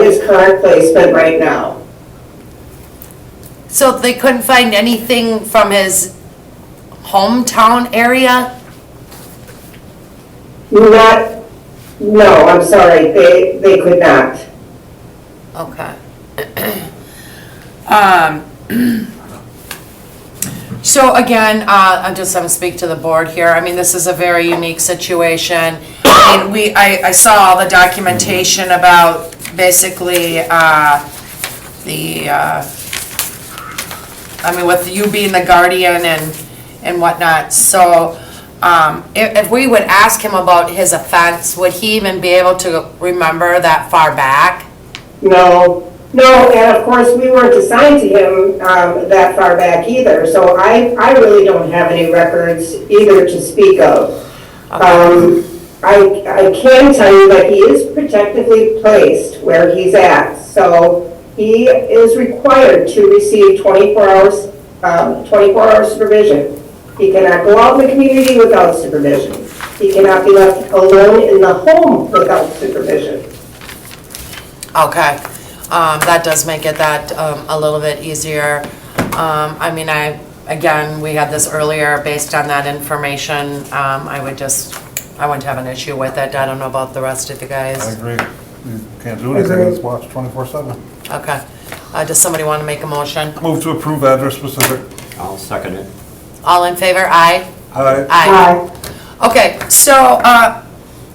his current placement right now. So they couldn't find anything from his hometown area? No, I'm sorry, they could not. Okay. So again, I'm just going to speak to the board here. I mean, this is a very unique situation. I mean, I saw all the documentation about basically, with you being the guardian and whatnot, so, if we would ask him about his offense, would he even be able to remember that far back? No, and of course, we weren't assigned to him that far back either, so I really don't have any records either to speak of. I can tell you that he is protectively placed where he's at, so he is required to receive 24-hour supervision. He cannot go out in the community without supervision. He cannot be left alone in the home without supervision. Okay, that does make it that a little bit easier. Again, we had this earlier, based on that information, I wouldn't have an issue with it. I don't know about the rest of you guys. I agree. You can't do anything, it's watched 24/7. Okay, does somebody want to make a motion? Move to approve address specific. I'll second it. All in favor, aye? Aye. Aye. Okay, so,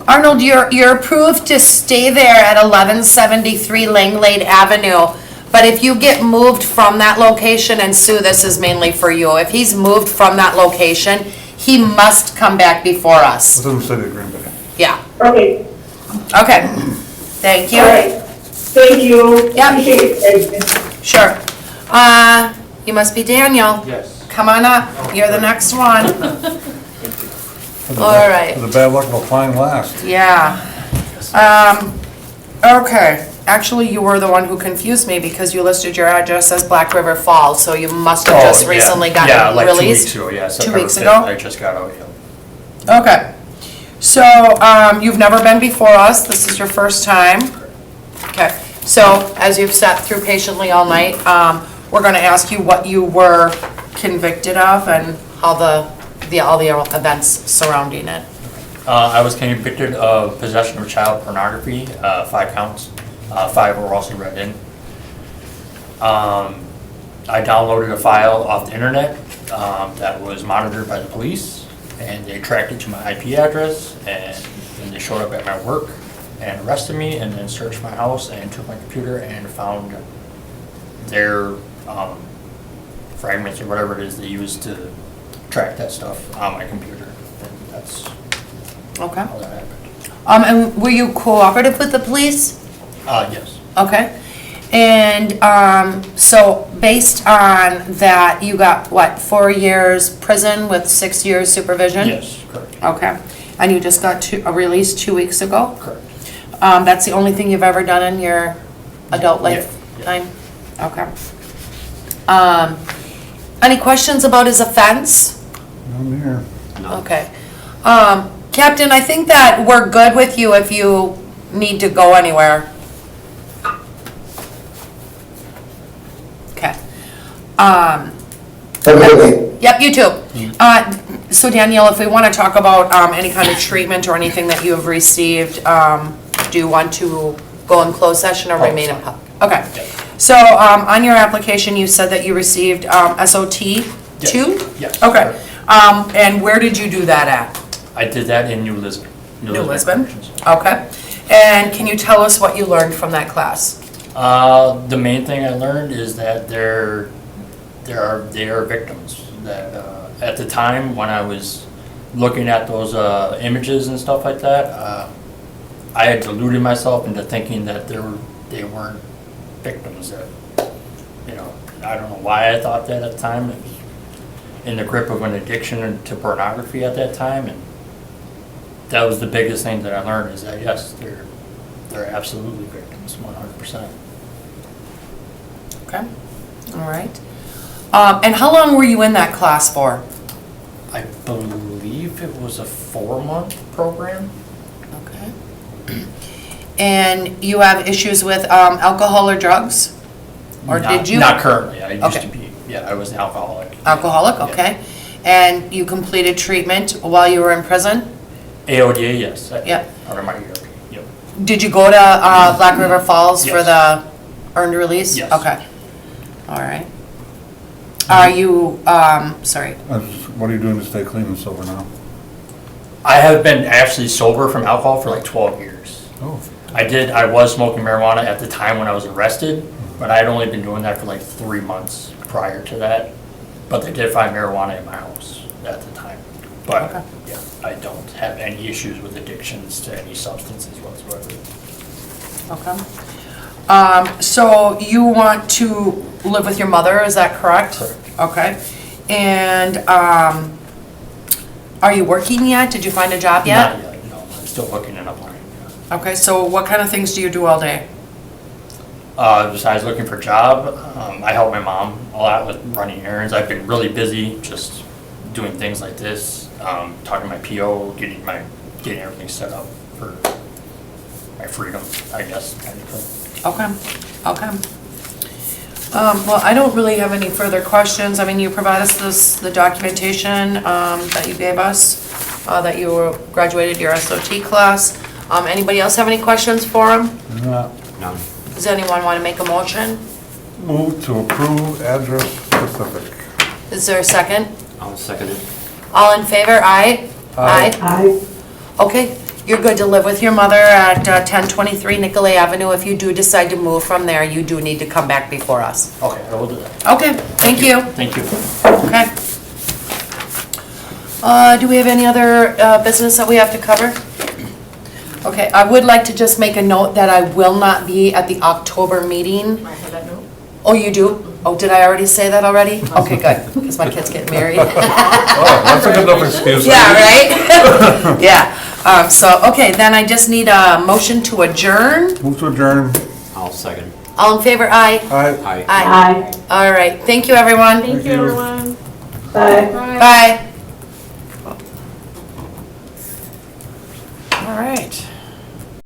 Arnold, you're approved to stay there at 1173 Langlade Avenue, but if you get moved from that location, and Sue, this is mainly for you, if he's moved from that location, he must come back before us. Within the city of Green Bay. Yeah. Okay. Okay, thank you. All right. Thank you. Yeah. Appreciate it. Sure. You must be Daniel. Yes. Come on up, you're the next one. All right. The bad luck of applying last. Yeah. Okay, actually, you were the one who confused me because you listed your address as Black River Falls, so you must have just recently gotten released? 2 weeks ago, yeah. 2 weeks September ago? 5th, I just got out, yeah. Okay. So, you've never been before us, this is your first time? Okay, so as you've sat through patiently all night, we're gonna ask you what you were convicted of and how all the events surrounding it. I was convicted of possession of child pornography, 5 counts. 5 were also read in. I downloaded a file off the internet that was monitored by the police, and they tracked it to my IP address, and then they showed up at my work and arrested me, and then searched my house and took my computer and found their fragments or whatever it is they use to track that stuff on my computer. And that's Okay. how that happened. And were you cooperative with the police? Yes. Okay. And, so based on that, you got, what, 4 years prison with 6 years supervision? Yes, correct. Okay. And you just got a release 2 weeks ago? Correct. That's the only thing you've ever done in your adult lifetime? Okay. Any questions about his offense? None here. Okay. Captain, I think that we're good with you if you need to go anywhere. Okay. Yep, you too. So Danielle, if we want to talk about any kind of treatment or anything that you have received, do you want to go in closed session or remain in public? Okay. So on your application, you said that you received SOT 2? Yes. Okay. And where did you do that at? I did that in New Lisbon. New Lisbon? Okay. And can you tell us what you learned from that class? The main thing I learned is that they are victims. That at the time when I was looking at those images and stuff like that, I had deluded myself into thinking that they weren't victims. That, I don't know why I thought that at the time. It was in the grip of an addiction to pornography at that time, and that was the biggest thing that I learned, is that yes, they're absolutely victims, 100%. Okay. All right. And how long were you in that class for? I believe it was a 4-month program. Okay. And you have issues with alcohol or drugs? Or did you? Not currently. I used Okay. to be. Yeah, I was an alcoholic. Alcoholic, okay. And you completed treatment while you were in prison? AODA, yes. Yep. Part of my ERP. Yep. Did you go to Black River Falls for Yes. the earned release? Yes. Okay. All right. Are you, sorry. What are you doing to stay clean and sober now? I have been actually sober from alcohol for like 12 years. Oh. I was smoking marijuana at the time when I was arrested, but I had only been doing that for like 3 months prior to that. But they did find marijuana in my house at the time. But, yeah, I don't have any issues with addictions to any substances whatsoever. Okay. So you want to live with your mother, is that correct? Correct. Okay. And, are you working yet? Did you find a job yet? Not yet, no, I'm still looking and applying. Okay, so what kind of things do you do all day? Besides looking for a job, I help my mom a lot with running errands. I've been really busy just doing things like this, talking to my PO, getting everything set up for my freedom, I guess, technically. Okay, okay. Well, I don't really have any further questions. I mean, you provide us the documentation that you gave us, that you graduated your SOT class. Anybody else have any questions for him? No. None. Does anyone want to make a motion? Move to approve address specific. Is there a second? I'll second it. All in favor, aye? Aye. Okay, you're good to live with your mother at 1023 Nicolay Avenue. If you do decide to move from there, you do need to come back before us. Okay, I will do that. Okay, thank you. Thank you. Okay. Do we have any other business that we have to cover? Okay, I would like to just make a note that I will not be at the October meeting. I have that note. Oh, you do? Oh, did I already say that already? Okay, good, because my kid's getting married. Oh, that's a good enough excuse. Yeah, right? Yeah, so, okay, then I just need a motion to adjourn. Move to adjourn. I'll second. All in favor, aye? Aye. Aye. Aye. All right, thank you, everyone. Thank you, everyone. Bye. Bye. All right.